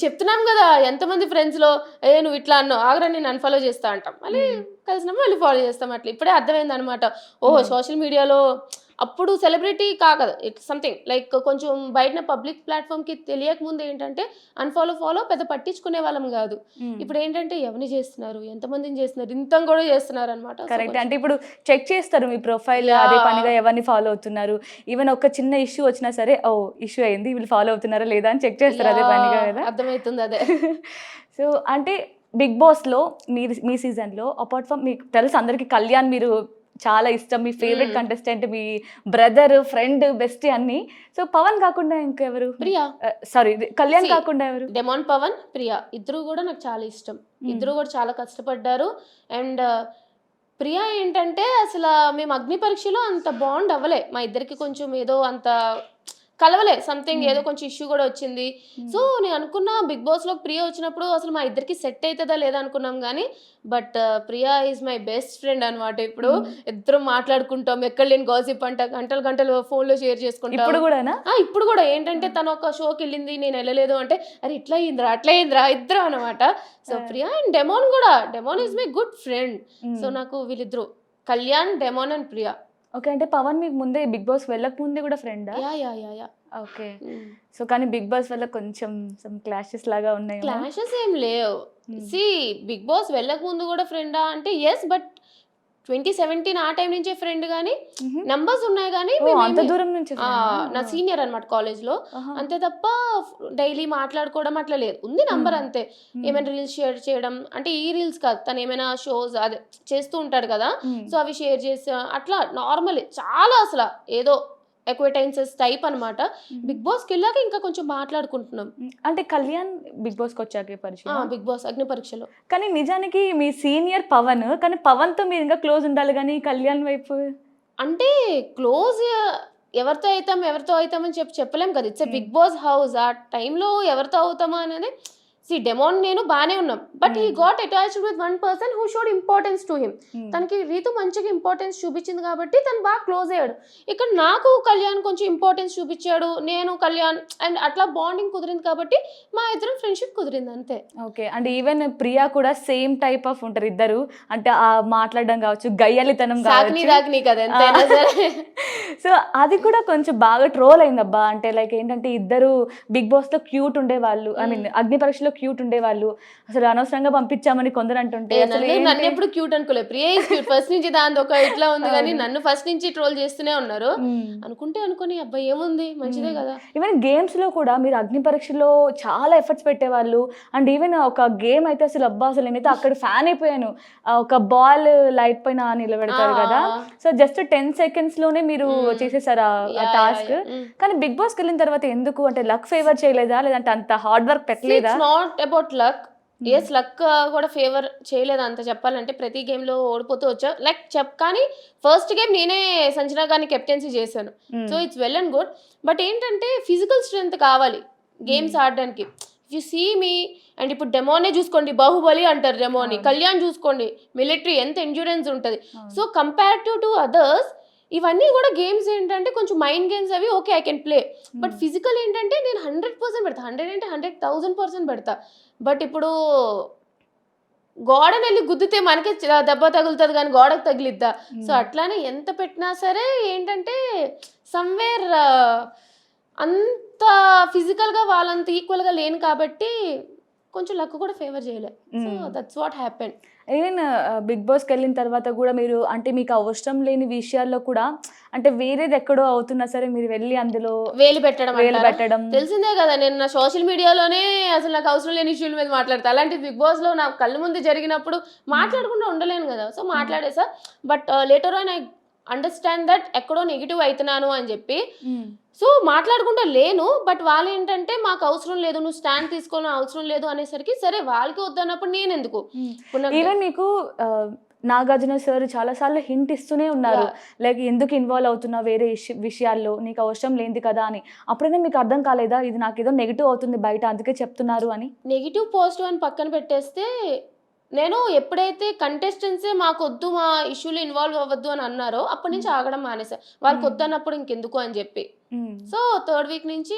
Speaker 2: చెప్తున్నాం కదా ఎంతమంది ఫ్రెండ్స్ లో నువ్వు ఇట్లా అన్నావు ఆగ్రా నేను అన్ఫాలో చేస్తా అంటాం, మళ్ళీ కలిసినప్పుడు మళ్ళీ ఫాలో చేస్తాం. అట్లా ఇప్పుడే అర్థమైంది అనమాట. ఓహో సోషల్ మీడియాలో అప్పుడు సెలబ్రిటీ కాకదు, ఇట్స్ సంథింగ్ లైక్ కొంచెం బయట పబ్లిక్ ప్లాట్ఫామ్ కి తెలియక ముందు ఏంటంటే ఫాలో పెద్ద పట్టించుకునే వాళ్ళం కాదు. ఇప్పుడు ఏంటంటే ఎవరిని చేస్తున్నారు, ఎంతమందిని చేస్తున్నారు, ఇంత కూడా చేస్తున్నారు అనమాట.
Speaker 1: కరెక్ట్. అంటే ఇప్పుడు చెక్ చేస్తారు మీ ప్రొఫైల్, అదే పనిగా ఎవరిని ఫాలో అవుతున్నారు. ఈవెన్ ఒక చిన్న ఇష్యూ వచ్చినా సరే, ఓ ఇష్యూ అయింది వీళ్ళు ఫాలో అవుతున్నారా లేదా అని చెక్ చేస్తారు, అదే పనిగా కదా?
Speaker 2: అర్థమవుతుంది అదే.
Speaker 1: సో అంటే బిగ్ బాస్లో మీ సీజన్లో అపార్ట్ ఫ్రమ్ మీకు తెలుసు అందరికి కళ్యాణ్ మీరు చాలా ఇష్టం, మీ ఫేవరెట్ కంటెస్టెంట్, మీ బ్రదర్, ఫ్రెండ్, బెస్ట్ అన్ని. సో పవన్ కాకుండా ఇంకెవరు?
Speaker 2: ప్రియా.
Speaker 1: సారీ, కళ్యాణ్ కాకుండా ఎవరు?
Speaker 2: డెమాన్, పవన్, ప్రియా ఇద్దరు కూడా నాకు చాలా ఇష్టం. ఇద్దరు కూడా చాలా కష్టపడ్డారు. అండ్ ప్రియా ఏంటంటే అసలు మేము అగ్ని పరీక్షలో అంత బాండ్ అవ్వలే, మా ఇద్దరికి కొంచెం ఏదో అంత కలవలే, సంథింగ్ ఏదో కొంచెం ఇష్యూ కూడా వచ్చింది. సో నేను అనుకున్నా బిగ్ బాస్ లో ప్రియా వచ్చినప్పుడు అసలు మా ఇద్దరికి సెట్ అవుతుందా లేదా అనుకున్నాం కానీ, but Priya is my best friend అనమాట. ఇప్పుడు ఇద్దరు మాట్లాడుకుంటాం, ఎక్కడ లేని గాసిప్ అంట, గంటలు ఫోన్ లో షేర్ చేసుకుంటాం. ఇప్పుడు కూడా ఏంటంటే తను ఒక షోకి వెళ్ళింది నేను వెళ్ళలేదు అంటే, అరే ఇట్లా అయిందిరా ఇద్దరు అనమాట. సో ప్రియా అండ్ డెమోన్ కూడా, demon is my good friend. So నాకు వీళ్ళిద్దరు Kalyan, demon and Priya.
Speaker 1: Okay, అంటే పవన్ మీకు ముందే బిగ్ బాస్ వెళ్ళక ముందే కూడా ఫ్రెండా?
Speaker 2: యా.
Speaker 1: ఓకే. సో కానీ బిగ్ బాస్ వల్ల కొంచెం సమ్ క్లాషెస్ లాగా ఉన్నాయి.
Speaker 2: క్లాషెస్ ఏం లేవు. సి బిగ్ బాస్ వెళ్ళక ముందు కూడా ఫ్రెండా అంటే ఎస్, బట్ 2017 ఆ టైం నుంచే ఫ్రెండ్ కానీ నంబర్స్ ఉన్నాయి కానీ నా సీనియర్ అనమాట కాలేజ్ లో, అంతే తప్ప డైలీ మాట్లాడుకోవడం అట్లా లేదు. ఉంది నంబర్ అంతే. ఏమైనా రీల్స్ షేర్ చేయడం అంటే ఈ రీల్స్ కాదు, తను ఏమైనా షోస్ అదే చేస్తూ ఉంటాడు కదా, సో అవి షేర్ చేసి అట్లా నార్మల్ చాలా అసలు ఏదో ఎక్వైటెన్సెస్ టైప్ అనమాట. బిగ్ బాస్కి వెళ్ళాక ఇంకా కొంచెం మాట్లాడుకుంటున్నాం.
Speaker 1: అంటే కళ్యాణ్ బిగ్ బాస్కి వచ్చాక పరిచయం?
Speaker 2: బిగ్ బాస్ అగ్ని పరీక్షలో.
Speaker 1: కానీ నిజానికి మీ సీనియర్ పవన్, కానీ పవన్తో మీరు ఇంకా క్లోజ్ ఉండాలి కానీ కళ్యాణ్ వైపు
Speaker 2: అంటే క్లోజ్ ఎవరితో అవుతామని చెప్పలేం కదా. It's Bigg Boss house. ఆ టైంలో ఎవరితో అవుతామా అనేది సి డెమోన్ నేను బాగానే ఉన్నాం, but he got attached with one person who showed importance to him. తనకి రీతు మంచిగా ఇంపార్టెన్స్ చూపించింది కాబట్టి తను బాగా క్లోజ్ అయ్యాడు. ఇక్కడ నాకు కళ్యాణ్ కొంచెం ఇంపార్టెన్స్ చూపించాడు, నేను కళ్యాణ్ అండ్ అట్లా బాండింగ్ కుదిరింది కాబట్టి మా ఇద్దరం ఫ్రెండ్షిప్ కుదిరింది అంతే.
Speaker 1: ఓకే, అంటే ఈవెన్ ప్రియా కూడా సేమ్ టైప్ ఆఫ్ ఉంటారు ఇద్దరు, అంటే ఆ మాట్లాడడం కావచ్చు, గయ్యాలితనం
Speaker 2: కావచ్చు కదా.
Speaker 1: సో అది కూడా కొంచెం బాగా ట్రోల్ అయింది అబ్బా. అంటే లైక్ ఏంటంటే ఇద్దరు బిగ్ బాస్ లో క్యూట్ ఉండేవాళ్ళు, ఐ మీన్ అగ్ని పరీక్షలో క్యూట్ ఉండేవాళ్ళు, అసలు అనవసరంగా పంపించామని కొందరు అంటుంటే అసలు
Speaker 2: నన్ను ఎప్పుడు క్యూట్ అనుకోలేదు. ప్రియా ఇస్ క్యూట్ ఫస్ట్ నుంచి, దాని ఒక ఇట్లా ఉంది కానీ నన్ను ఫస్ట్ నుంచి ట్రోల్ చేస్తూనే ఉన్నారు. అనుకొని అబ్బాయి ఏముంది మంచిదే కదా.
Speaker 1: ఈవెన్ గేమ్స్ లో కూడా మీరు అగ్ని పరీక్షలో చాలా ఎఫర్ట్స్ పెట్టేవాళ్ళు. అండ్ ఈవెన్ ఒక గేమ్ అయితే అసలు అబ్బా అసలు నేనైతే అక్కడ ఫ్యాన్ అయిపోయాను. ఒక బాల్ లైట్ పైన నిలబెడతారు కదా, సో జస్ట్ 10 seconds లోనే మీరు చేసేసారు ఆ టాస్క్. కానీ బిగ్ బాస్కి వెళ్ళిన తర్వాత ఎందుకు అంటే లక్ ఫేవర్ చేయలేదా, లేదంటే అంత హార్డ్ వర్క్ పెట్టలేదా?
Speaker 2: It's not about luck. Yes, luck కూడా ఫేవర్ చేయలేదు అంత చెప్పాలంటే. ప్రతి గేమ్లో ఓడిపోతూ వచ్చా లైక్ కానీ ఫస్ట్ గేమ్ నేనే సంజనా గారిని కెప్టెన్సీ చేశాను. So it's well and good. But ఏంటంటే ఫిజికల్ స్ట్రెంగ్త్ కావాలి గేమ్స్ ఆడడానికి. If you see me and ఇప్పుడు డెమోనే చూసుకోండి, బాహుబలి అంటారు డెమోని, కళ్యాణ్ చూసుకోండి, మిలిటరీ ఎంత ఎండ్యూరెన్స్ ఉంటుంది. సో కంపేరిటివ్ టు అదర్స్ ఇవన్నీ కూడా గేమ్స్ ఏంటంటే కొంచెం మైండ్ గేమ్స్ అవి okay I can play. But physical ఏంటంటే నేను 100% పెడతా, 100 అంటే 100,000% పెడతా. బట్ ఇప్పుడు గోడని వెళ్ళి గుద్దితే మనకే దెబ్బ తగులుతుంది కానీ గోడకు తగిలిద్దా? సో అట్లానే ఎంత పెట్టినా సరే ఏంటంటే సమ్వేర్ అంత ఫిజికల్గా వాళ్ళంత ఈక్వల్గా లేను కాబట్టి కొంచెం లక్ కూడా ఫేవర్ చేయలేదు. So that's what happen.
Speaker 1: Even Bigg బాస్కి వెళ్ళిన తర్వాత కూడా మీరు అంటే మీకు అవసరం లేని విషయాల్లో కూడా అంటే వేరేది ఎక్కడో అవుతున్నా సరే మీరు వెళ్ళి అందులో
Speaker 2: వేలు పెట్టడం తెలిసిందే కదా. నేను నా సోషల్ మీడియాలోనే అసలు నాకు అవసరం లేని ఇష్యూల మీద మాట్లాడతా. అలాంటి బిగ్ బాస్లో నా కళ్ళ ముందు జరిగినప్పుడు మాట్లాడకుండా ఉండలేను కదా. సో మాట్లాడేసా. But later on I understand that ఎక్కడో నెగిటివ్ అవుతున్నాను అని చెప్పి సో మాట్లాడకుండా లేను. బట్ వాళ్ళు ఏంటంటే మాకు అవసరం లేదు, నువ్వు స్టాండ్ తీసుకోవాలని అవసరం లేదు అనేసరికి సరే వాళ్ళకి వద్దన్నప్పుడు నేను ఎందుకు.
Speaker 1: ఈవెన్ మీకు నాగార్జున సార్ చాలాసార్లు హింట్ ఇస్తూనే ఉన్నారు, లైక్ ఎందుకు ఇన్వాల్వ్ అవుతున్నావు వేరే విషయాల్లో, నీకు అవసరం లేనిది కదా అని. అప్పుడైనా మీకు అర్థం కాలేదా ఇది నాకు ఏదో నెగిటివ్ అవుతుంది బయట అందుకే చెప్తున్నారు అని?
Speaker 2: నెగిటివ్ పాజిటివ్ అని పక్కన పెట్టేస్తే నేను ఎప్పుడైతే కంటెస్టెంట్సే మాకు వద్దు, మా ఇష్యూలో ఇన్వాల్వ్ అవ్వద్దు అని అన్నారో అప్పటి నుంచి ఆగడం మానేసా. వాళ్ళకి వద్దన్నప్పుడు ఇంకెందుకు అని చెప్పి. సో థర్డ్ వీక్ నుంచి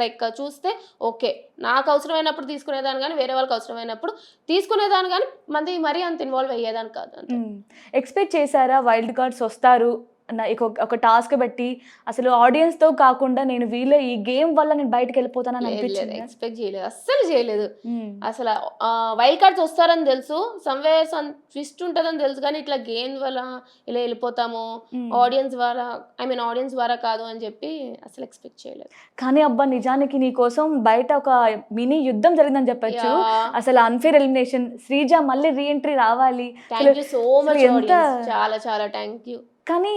Speaker 2: లైక్ చూస్తే ఓకే నాకు అవసరమైనప్పుడు తీసుకునేదాన్ని కానీ వేరే వాళ్ళకి అవసరమైనప్పుడు తీసుకునేదాన్ని కానీ మరీ అంత ఇన్వాల్వ్ అయ్యేదాన్ని కాదు.
Speaker 1: ఎక్స్పెక్ట్ చేశారా వైల్డ్ కార్డ్స్ వస్తారు ఒక టాస్క్ పెట్టి అసలు ఆడియన్స్తో కాకుండా నేను వీళ్ళ ఈ గేమ్ వల్ల నేను బయటకు వెళ్ళిపోతానని అనిపించింది?
Speaker 2: ఎక్స్పెక్ట్ చేయలేదు, అస్సలు చేయలేదు. అసలు వైల్డ్ కార్డ్స్ వస్తారని తెలుసు, సమ్వేర్ ట్విస్ట్ ఉంటుందని తెలుసు, కానీ ఇట్లా గేమ్ వల్ల ఇలా వెళ్ళిపోతాము ఆడియన్స్ ద్వారా కాదు అని చెప్పి అసలు ఎక్స్పెక్ట్ చేయలేదు.
Speaker 1: కానీ అబ్బా నిజానికి నీ కోసం బయట ఒక మినీ యుద్ధం జరిగిందని చెప్పచ్చు. అసలు అన్ఫేర్ ఎలిమినేషన్, శ్రీజ మళ్ళీ రీఎంట్రీ రావాలి.
Speaker 2: థ్యాంక్ యూ సో మచ్, చాలా చాలా థ్యాంక్ యూ.
Speaker 1: కానీ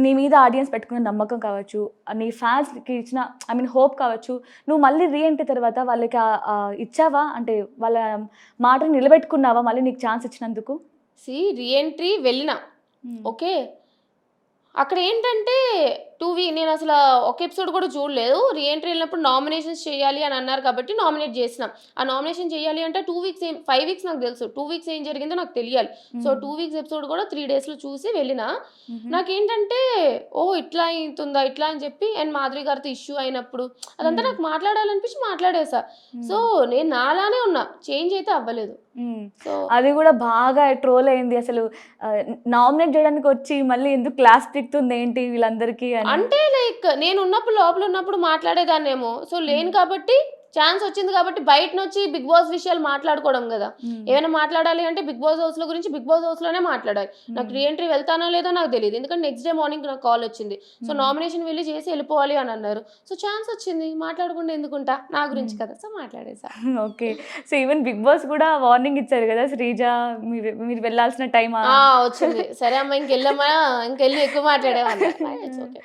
Speaker 1: నీ మీద ఆడియన్స్ పెట్టుకునే నమ్మకం కావచ్చు, నీ ఫ్యాన్స్కి ఇచ్చిన హోప్ కావచ్చు, నువ్వు మళ్ళీ రీఎంట్రీ తర్వాత వాళ్ళకి ఇచ్చావా అంటే వాళ్ళ మాటను నిలబెట్టుకున్నావా మళ్ళీ నీకు ఛాన్స్ ఇచ్చినందుకు?
Speaker 2: రీఎంట్రీ వెళ్ళినా ఓకే, అక్కడ ఏంటంటే నేను అసలు ఒక ఎపిసోడ్ కూడా చూడలేదు. రీఎంట్రీ వెళ్ళినప్పుడు నామినేషన్స్ చేయాలి అని అన్నారు కాబట్టి నామినేట్ చేసినాం. ఆ నామినేషన్ చేయాలి అంటే 2 weeks 5 weeks నాకు తెలుసు, 2 weeks ఏం జరిగిందో నాకు తెలియాలి. సో 2 weeks ఎపిసోడ్ కూడా 3 daysలో చూసి వెళ్ళిన. నాకేంటంటే ఇట్లా అవుతుందా ఇట్లా అని చెప్పి అండ్ మాధురి గారితో ఇష్యూ అయినప్పుడు అదంతా నాకు మాట్లాడాలనిపించి మాట్లాడేసా. సో నేను నాలానే ఉన్నా, చేంజ్ అయితే అవ్వలేదు.
Speaker 1: సో అది కూడా బాగా ట్రోల్ అయింది. అసలు నామినేట్ చేయడానికి వచ్చి మళ్ళీ ఎందుకు క్లాస్ పిక్తుంది ఏంటి వీళ్ళందరికీ
Speaker 2: అంటే లైక్ నేను లోపల ఉన్నప్పుడు మాట్లాడేదాన్నేమో. సో లేను కాబట్టి ఛాన్స్ వచ్చింది కాబట్టి బయట నుంచి బిగ్ బాస్ విషయాలు మాట్లాడుకోవడం కదా. ఏమైనా మాట్లాడాలి అంటే బిగ్ బాస్ హౌస్ లో గురించి బిగ్ బాస్ హౌస్ లోనే మాట్లాడాలి. నాకు రీఎంట్రీ వెళ్తానో లేదో నాకు తెలియదు, ఎందుకంటే నెక్స్ట్ డే మార్నింగ్ నాకు కాల్ వచ్చింది. సో నామినేషన్ వెళ్ళి చేసి వెళ్ళిపోవాలి అని అన్నారు. సో ఛాన్స్ వచ్చింది, మాట్లాడకుండా ఎందుకుంటా, నా గురించి కదా. సో మాట్లాడేసా. Okay.
Speaker 1: So even Bigg Boss కూడా వార్నింగ్ ఇచ్చారు కదా, శ్రీజ మీరు వెళ్ళాల్సిన టైం
Speaker 2: వచ్చింది. సరే అమ్మ ఇంకెళ్ళమ్మా, ఇంకెళ్ళి ఎక్కువ మాట్లాడేవాళ్ళు. ఓకే.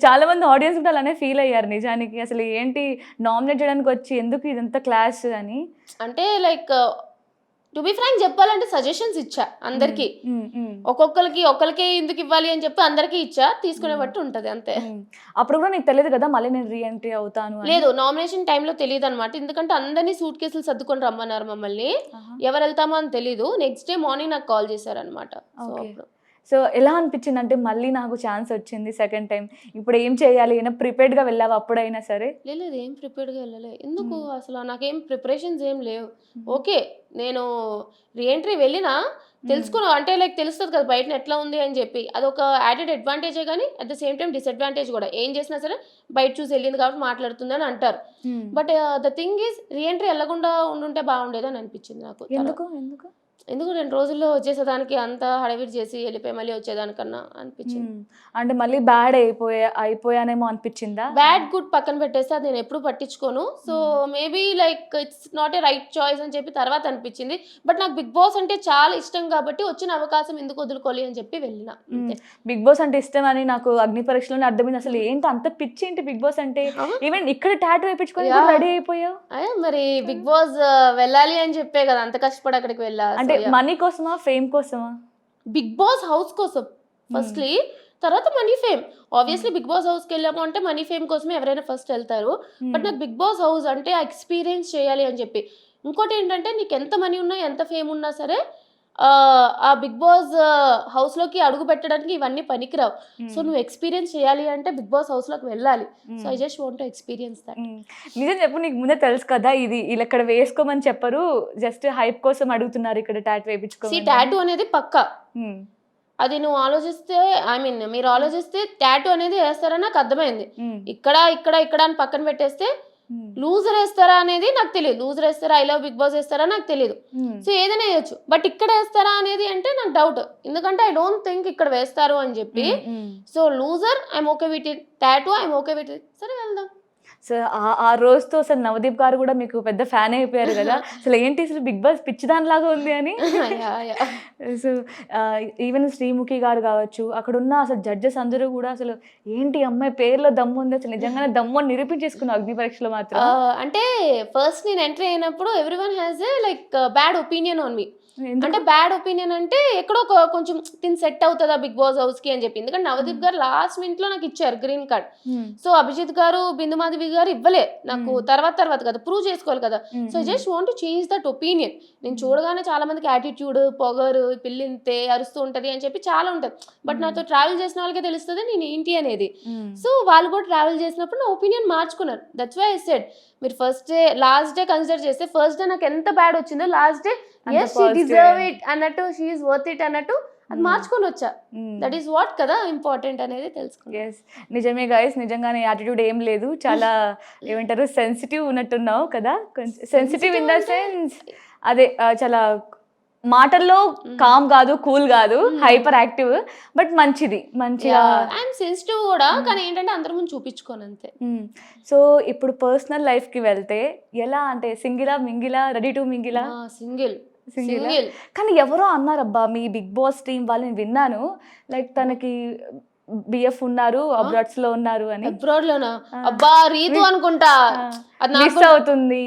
Speaker 1: చాలా మంది ఆడియన్స్ కూడా అలానే ఫీల్ అయ్యారు నిజానికి. అసలు ఏంటి నామినేట్ చేయడానికి వచ్చి ఎందుకు ఇదంతా క్లాస్ అని.
Speaker 2: అంటే లైక్ టు బి ఫ్రాంక్ చెప్పాలంటే సజెషన్స్ ఇచ్చా అందరికి, ఒకరికి ఎందుకు ఇవ్వాలి అని చెప్పి అందరికీ ఇచ్చా, తీసుకునే బట్టి ఉంటది అంతే.
Speaker 1: అప్పుడు కూడా నీకు తెలియదు కదా మళ్ళీ నేను రీఎంట్రీ అవుతాను?
Speaker 2: లేదు, నామినేషన్ టైంలో తెలియదు అనమాట. ఎందుకంటే అందరినీ సూట్ కేసులు సర్దుకొని రమ్మన్నారు మమ్మల్ని, ఎవరు వెళ్తామో అని తెలీదు. నెక్స్ట్ డే మార్నింగ్ నాకు కాల్ చేశారు అనమాట.
Speaker 1: సో ఎలా అనిపించింది అంటే మళ్ళీ నాకు ఛాన్స్ వచ్చింది సెకండ్ టైం, ఇప్పుడు ఏం చేయాలి? అయినా ప్రిపేర్డ్గా వెళ్ళావు అప్పుడైనా సరే?
Speaker 2: లేదు, ఏం ప్రిపేర్డ్గా వెళ్ళలే. ఎందుకు అసలు నాకేం ప్రిపరేషన్స్ ఏం లేవు. ఓకే నేను రీఎంట్రీ వెళ్ళినా తెలుసుకున్నావు అంటే లైక్ తెలుస్తుంది కదా బయట ఎట్లా ఉంది అని చెప్పి, అదొక యాడెడ్ అడ్వాంటేజే కానీ at the same time disadvantage కూడా. ఏం చేసినా సరే బయట చూసి వెళ్ళింది కాబట్టి మాట్లాడుతుంది అని అంటారు. But the thing is reentry వెళ్ళకుండా ఉండుంటే బాగుండేది అని అనిపించింది నాకు.
Speaker 1: ఎందుకు ఎందుకు
Speaker 2: ఎందుకు 2 రోజుల్లో వచ్చేసేదానికి అంత హడావిడి చేసి వెళ్ళిపోయి మళ్ళీ వచ్చేదానికన్నా అనిపించింది.
Speaker 1: అంటే మళ్ళీ బ్యాడ్ అయిపోయానేమో అనిపించిందా?
Speaker 2: బ్యాడ్ గుడ్ పక్కన పెట్టేస్తే అది నేను ఎప్పుడు పట్టించుకోను. So maybe like it's not a right choice అని చెప్పి తర్వాత అనిపించింది. బట్ నాకు బిగ్ బాస్ అంటే చాలా ఇష్టం కాబట్టి వచ్చిన అవకాశం ఎందుకు వదులుకోవాలి అని చెప్పి వెళ్ళిన.
Speaker 1: బిగ్ బాస్ అంటే ఇష్టం అని నాకు అగ్ని పరీక్షలోనే అర్థమైంది. అసలు ఏంటి అంత పిచ్చి ఏంటి బిగ్ బాస్ అంటే? ఈవెన్ ఇక్కడ టాటూ వేయించుకొని రెడీ అయిపోయావు.
Speaker 2: మరి బిగ్ బాస్ వెళ్ళాలి అని చెప్పే కదా అంత కష్టపడి అక్కడికి వెళ్ళా.
Speaker 1: అంటే మనీ కోసమా ఫేమ్ కోసమా?
Speaker 2: బిగ్ బాస్ హౌస్ కోసం ఫస్ట్లీ, తర్వాత money fame. Obviously Bigg Boss హౌస్కి వెళ్ళాము అంటే మనీ ఫేమ్ కోసమే ఎవరైనా ఫస్ట్ వెళ్తారు. బట్ నాకు బిగ్ బాస్ హౌస్ అంటే ఆ ఎక్స్పీరియన్స్ చేయాలి అని చెప్పి. ఇంకోటి ఏంటంటే నీకు ఎంత మనీ ఉన్నా ఎంత ఫేమ్ ఉన్నా సరే ఆ బిగ్ బాస్ హౌస్లోకి అడుగు పెట్టడానికి ఇవన్నీ పనికిరావు. సో నువ్వు ఎక్స్పీరియన్స్ చేయాలి అంటే బిగ్ బాస్ హౌస్లోకి వెళ్ళాలి. So I just want to experience that.
Speaker 1: నిజం చెప్పు, నీకు ముందే తెలుసు కదా ఇది ఇలా ఇక్కడ వేసుకోమని చెప్పరు, జస్ట్ హైప్ కోసం అడుగుతున్నారు ఇక్కడ టాటూ వేయించుకోవాలి.
Speaker 2: టాటూ అనేది పక్కా. అది నువ్వు ఆలోచిస్తే మీరు ఆలోచిస్తే టాటూ అనేది వేస్తారని నాకు అర్థమైంది. ఇక్కడ ఇక్కడ ఇక్కడ అని పక్కన పెట్టేస్తే లూజర్ వేస్తారా అనేది నాకు తెలియదు. లూజర్ వేస్తారా, ఐ లవ్ బిగ్ బాస్ వేస్తారా నాకు తెలియదు. సో ఏదైనా వేయచ్చు. బట్ ఇక్కడ వేస్తారా అనేది అంటే నాకు డౌట్. ఎందుకంటే ఐ డోంట్ థింక్ ఇక్కడ వేస్తారు అని చెప్పి. So loser I'm okay with it, tattoo I'm okay with it. సరే వెళ్దాం.
Speaker 1: సో ఆ రోజుతో అసలు నవదీప్ గారు కూడా మీకు పెద్ద ఫ్యాన్ అయిపోయారు కదా. అసలు ఏంటి అసలు బిగ్ బాస్ పిచ్చిదానిలాగా ఉంది అని. సో ఈవెన్ శ్రీముఖి గారు కావచ్చు, అక్కడ ఉన్న అసలు జడ్జెస్ అందరూ కూడా అసలు ఏంటి అమ్మాయి పేర్లో దమ్ము ఉంది, అసలు నిజంగానే దమ్ము అని నిరూపించేసుకున్నాం అగ్ని పరీక్షలో మాత్రం.
Speaker 2: అంటే ఫస్ట్ నేను ఎంట్రీ అయినప్పుడు everyone has a like bad opinion on me. అంటే బ్యాడ్ ఒపీనియన్ అంటే ఎక్కడో కొంచెం తిని సెట్ అవుతుందా బిగ్ బాస్ హౌస్ కి అని చెప్పి. ఎందుకంటే నవదీప్ గారు లాస్ట్ మినిట్ లో నాకు ఇచ్చారు గ్రీన్ కార్డ్. సో అభిజిత్ గారు, బిందు మాధవి గారు ఇవ్వలే నాకు. తర్వాత కదా ప్రూవ్ చేసుకోవాలి కదా. So just want to change that opinion. నేను చూడగానే చాలా మందికి యాటిట్యూడ్, పొగరు, పిల్లింతే అరుస్తూ ఉంటది అని చెప్పి చాలా ఉంటది. బట్ నాతో ట్రావెల్ చేసిన వాళ్ళకే తెలుస్తుంది నేను ఏంటి అనేది. సో వాళ్ళు కూడా ట్రావెల్ చేసినప్పుడు నా ఒపీనియన్ మార్చుకున్నారు. దట్స్ వై ఐ సెడ్ మీరు first day last day consider చేస్తే ఫస్ట్ డే నాకు ఎంత బ్యాడ్ వచ్చిందో last day yes she deserve it అన్నట్టు, she is worth it అన్నట్టు అది మార్చుకొని వచ్చా. దట్ ఈస్ వాట్ కదా ఇంపార్టెంట్ అనేది తెలుసుకో.
Speaker 1: నిజమే గైస్, నిజంగానే యాటిట్యూడ్ ఏం లేదు, చాలా ఏమంటారు సెన్సిటివ్ ఉన్నట్టున్నావు కదా. కొంచెం సెన్సిటివ్ ఇన్ ద సెన్స్ అదే చాలా మాటల్లో కామ్ కాదు, కూల్ కాదు, హైపర్ యాక్టివ్, బట్ మంచిది మంచిగా.
Speaker 2: ఐఎమ్ సెన్సిటివ్ కూడా, కానీ ఏంటంటే అందరి ముందు చూపించుకోను అంతే.
Speaker 1: సో ఇప్పుడు పర్సనల్ లైఫ్ కి వెళ్తే ఎలా అంటే సింగిలా మింగిలా, రెడీ టు మింగిలా?
Speaker 2: సింగిల్.
Speaker 1: కానీ ఎవరో అన్నారబ్బా మీ బిగ్ బాస్ టీం వాళ్ళని విన్నాను, లైక్ తనకి బిఎఫ్ ఉన్నారు, అబ్రాడ్స్ లో ఉన్నారు అని.
Speaker 2: అబ్రాడ్ లోనా? అబ్బా రీతు అనుకుంటా. అది
Speaker 1: మిస్ అవుతుంది.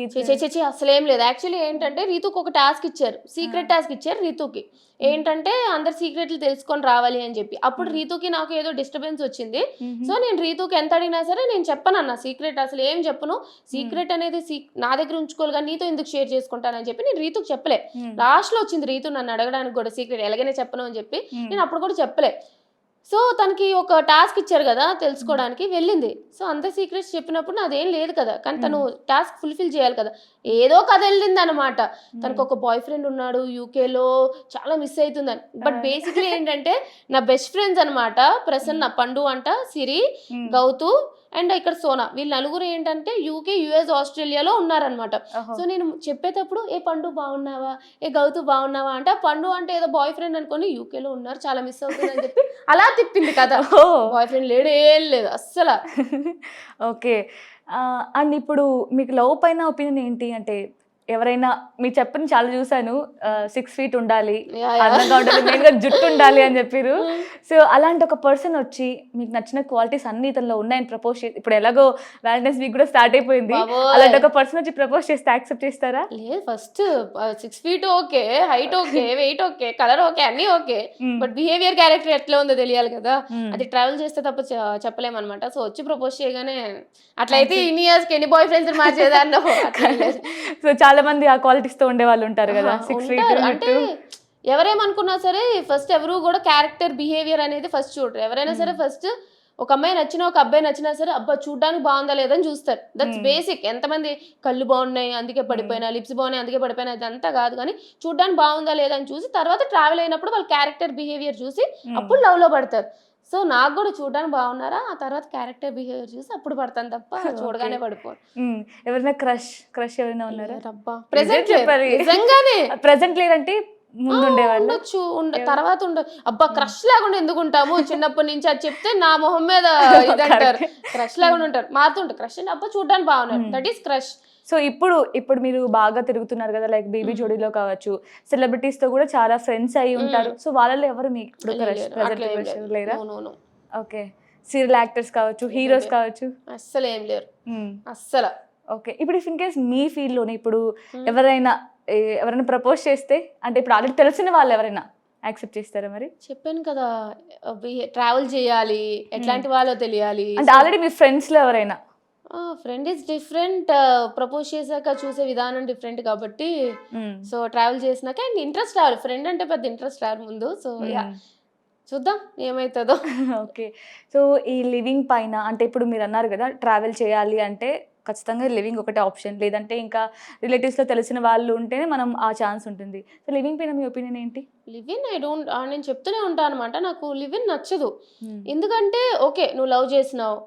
Speaker 2: అసలేం లేదు. యాక్చువల్లీ ఏంటంటే రీతుకి ఒక టాస్క్ ఇచ్చారు, సీక్రెట్ టాస్క్ ఇచ్చారు రీతుకి. ఏంటంటే అందరు సీక్రెట్లు తెలుసుకొని రావాలి అని చెప్పి. అప్పుడు రీతుకి నాకు ఏదో డిస్టర్బెన్స్ వచ్చింది. సో నేను రీతుకి ఎంత అడిగినా సరే నేను చెప్పను అన్న సీక్రెట్, అసలు ఏం చెప్పను. సీక్రెట్ అనేది నా దగ్గర ఉంచుకోవాలి కానీ నీతో ఎందుకు షేర్ చేసుకుంటానని చెప్పి నేను రీతుకి చెప్పలే. లాస్ట్ లో వచ్చింది రీతు నన్ను అడగడానికి కూడా సీక్రెట్ ఎలాగైనా చెప్పను అని చెప్పి. నేను అప్పుడు కూడా చెప్పలే. సో తనకి ఒక టాస్క్ ఇచ్చారు కదా తెలుసుకోవడానికి, వెళ్ళింది. సో అంత సీక్రెట్స్ చెప్పినప్పుడు నాదేం లేదు కదా, కానీ తను టాస్క్ ఫుల్ఫిల్ చేయాలి కదా. ఏదో కథ వెళ్ళింది అనమాట. తనకు ఒక బాయ్ ఫ్రెండ్ ఉన్నాడు యూకేలో, చాలా మిస్ అవుతుందని. బట్ బేసిక్లీ ఏంటంటే నా బెస్ట్ ఫ్రెండ్స్ అనమాట, ప్రసన్న, పండు అంట, సిరి, గౌతు అండ్ ఇక్కడ సోనా, వీళ్ళు నలుగురు ఏంటంటే యూకే, యుఎస్, ఆస్ట్రేలియాలో ఉన్నారనమాట. సో నేను చెప్పేటప్పుడు ఏ పండు బాగున్నావా, ఏ గౌతు బాగున్నావా అంటే, పండు అంటే ఏదో బాయ్ ఫ్రెండ్ అనుకోని యూకేలో ఉన్నారు, చాలా మిస్ అవుతుంది అని చెప్పి అలా తిప్పింది కదా. బాయ్ ఫ్రెండ్ లేడు, ఏం లేదు అస్సలు.
Speaker 1: ఓకే. అండ్ ఇప్పుడు మీకు లవ్ పైన ఒపీనియన్ ఏంటి అంటే, ఎవరైనా మీరు చెప్పిన చాలా చూసాను, 6 feet ఉండాలి, అందంగా ఉండాలి, మెయిన్గా జుట్టు ఉండాలి అని చెప్పారు. సో అలాంటి ఒక పర్సన్ వచ్చి మీకు నచ్చిన క్వాలిటీస్ అన్ని ఇతనిలో ఉన్నాయని ప్రపోజ్ చేసి, ఇప్పుడు ఎలాగో వ్యాలంటైన్స్ వీక్ కూడా స్టార్ట్ అయిపోయింది, అలాంటి ఒక పర్సన్ వచ్చి ప్రపోజ్ చేస్తే యాక్సెప్ట్ చేస్తారా?
Speaker 2: లేదు, first 6 feet okay, height okay, weight okay, colour okay, అన్ని ఓకే, బట్ బిహేవియర్, క్యారెక్టర్ ఎట్లా ఉందో తెలియాలి కదా. అది ట్రావెల్ చేస్తే తప్ప చెప్పలేమన్నమాట. సో వచ్చి ప్రపోజ్ చేయగానే అట్లయితే ఇన్ని ఇయర్స్కి ఎన్ని బాయ్ ఫ్రెండ్స్ మార్చేదాన్నో.
Speaker 1: సో చాలా మంది ఆ క్వాలిటీస్ తో ఉండే వాళ్ళు ఉంటారు కదా, 6 feet.
Speaker 2: అంటే ఎవరేమనుకున్నా సరే ఫస్ట్ ఎవరు కూడా క్యారెక్టర్, బిహేవియర్ అనేది ఫస్ట్ చూడరు. ఎవరైనా సరే ఫస్ట్ ఒక అమ్మాయి నచ్చినా ఒక అబ్బాయి నచ్చినా సరే అబ్బా చూడడానికి బాగుందా లేదని చూస్తారు. That's basic. ఎంతమంది కళ్ళు బాగున్నాయి అందుకే పడిపోయినా, లిప్స్ బాగున్నాయి అందుకే పడిపోయినా, ఇదంతా కాదు. కానీ చూడడానికి బాగుందా లేదా అని చూసి తర్వాత ట్రావెల్ అయినప్పుడు వాళ్ళ క్యారెక్టర్ బిహేవియర్ చూసి అప్పుడు లవ్ లో పడతారు. సో నాకు కూడా చూడడానికి బాగున్నారా, ఆ తర్వాత క్యారెక్టర్ బిహేవియర్ చూసి అప్పుడు పడతాను తప్ప చూడగానే పడిపోను.
Speaker 1: ఎవరైనా క్రష్ ఎవరైనా ఉన్నారా?
Speaker 2: అబ్బా ప్రెసెంట్ నిజంగానే
Speaker 1: ప్రెసెంట్ లేదంటే ముందు ఉండేవాళ్ళు?
Speaker 2: ఉండొచ్చు, తర్వాత అబ్బా క్రష్ లేకుండా ఎందుకు ఉంటాము, చిన్నప్పటి నుంచి అది చెప్తే నా మొహం మీద ఇదంటారు. క్రష్ లేకుండా ఉంటారు, మారుతుంటారు. క్రష్ అంటే అబ్బా చూడడానికి బాగున్నారు, దట్ ఈస్ క్రష్.
Speaker 1: సో ఇప్పుడు మీరు బాగా తిరుగుతున్నారు కదా, లైక్ బేబీ జోడీలో కావచ్చు, సెలబ్రిటీస్ తో కూడా చాలా ఫ్రెండ్స్ అయి ఉంటారు. సో వాళ్ళలో ఎవరు మీకు ఇప్పుడు క్రష్ లేరా? ఓకే. సీరియల్ యాక్టర్స్ కావచ్చు, హీరోస్ కావచ్చు,
Speaker 2: అస్సలు ఏం లేరు అస్సలు.
Speaker 1: ఓకే. ఇప్పుడు ఇన్ కేస్ మీ ఫీల్డ్ లోనే ఇప్పుడు ఎవరైనా ప్రపోజ్ చేస్తే, అంటే ఇప్పుడు ఆల్రెడీ తెలిసిన వాళ్ళు ఎవరైనా యాక్సెప్ట్ చేస్తారా మరి?
Speaker 2: చెప్పాను కదా, ట్రావెల్ చేయాలి, ఎట్లాంటి వాళ్ళో తెలియాలి.
Speaker 1: అంటే ఆల్రెడీ మీ ఫ్రెండ్స్ లో ఎవరైనా?
Speaker 2: Friend is different. ప్రపోజ్ చేశాక చూసే విధానం డిఫరెంట్ కాబట్టి సో ట్రావెల్ చేసినాక అండ్ ఇంట్రెస్ట్ రావాలి. ఫ్రెండ్ అంటే పెద్ద ఇంట్రెస్ట్ రాదు ముందు. సో చూద్దాం ఏమవుతుందో.
Speaker 1: ఓకే. సో ఈ లివింగ్ పైన, అంటే ఇప్పుడు మీరు అన్నారు కదా ట్రావెల్ చేయాలి అంటే ఖచ్చితంగా లివింగ్ ఒకటే ఆప్షన్, లేదంటే ఇంకా రిలేటివ్స్లో తెలిసిన వాళ్ళు ఉంటేనే మనం ఆ ఛాన్స్ ఉంటుంది. సో లివింగ్ పైన మీ ఒపీనియన్ ఏంటి?
Speaker 2: లివిన్ నేను చెప్తూనే ఉంటాను అనమాట, నాకు లివిన్ నచ్చదు. ఎందుకంటే ఓకే నువ్వు లవ్ చేసినావు,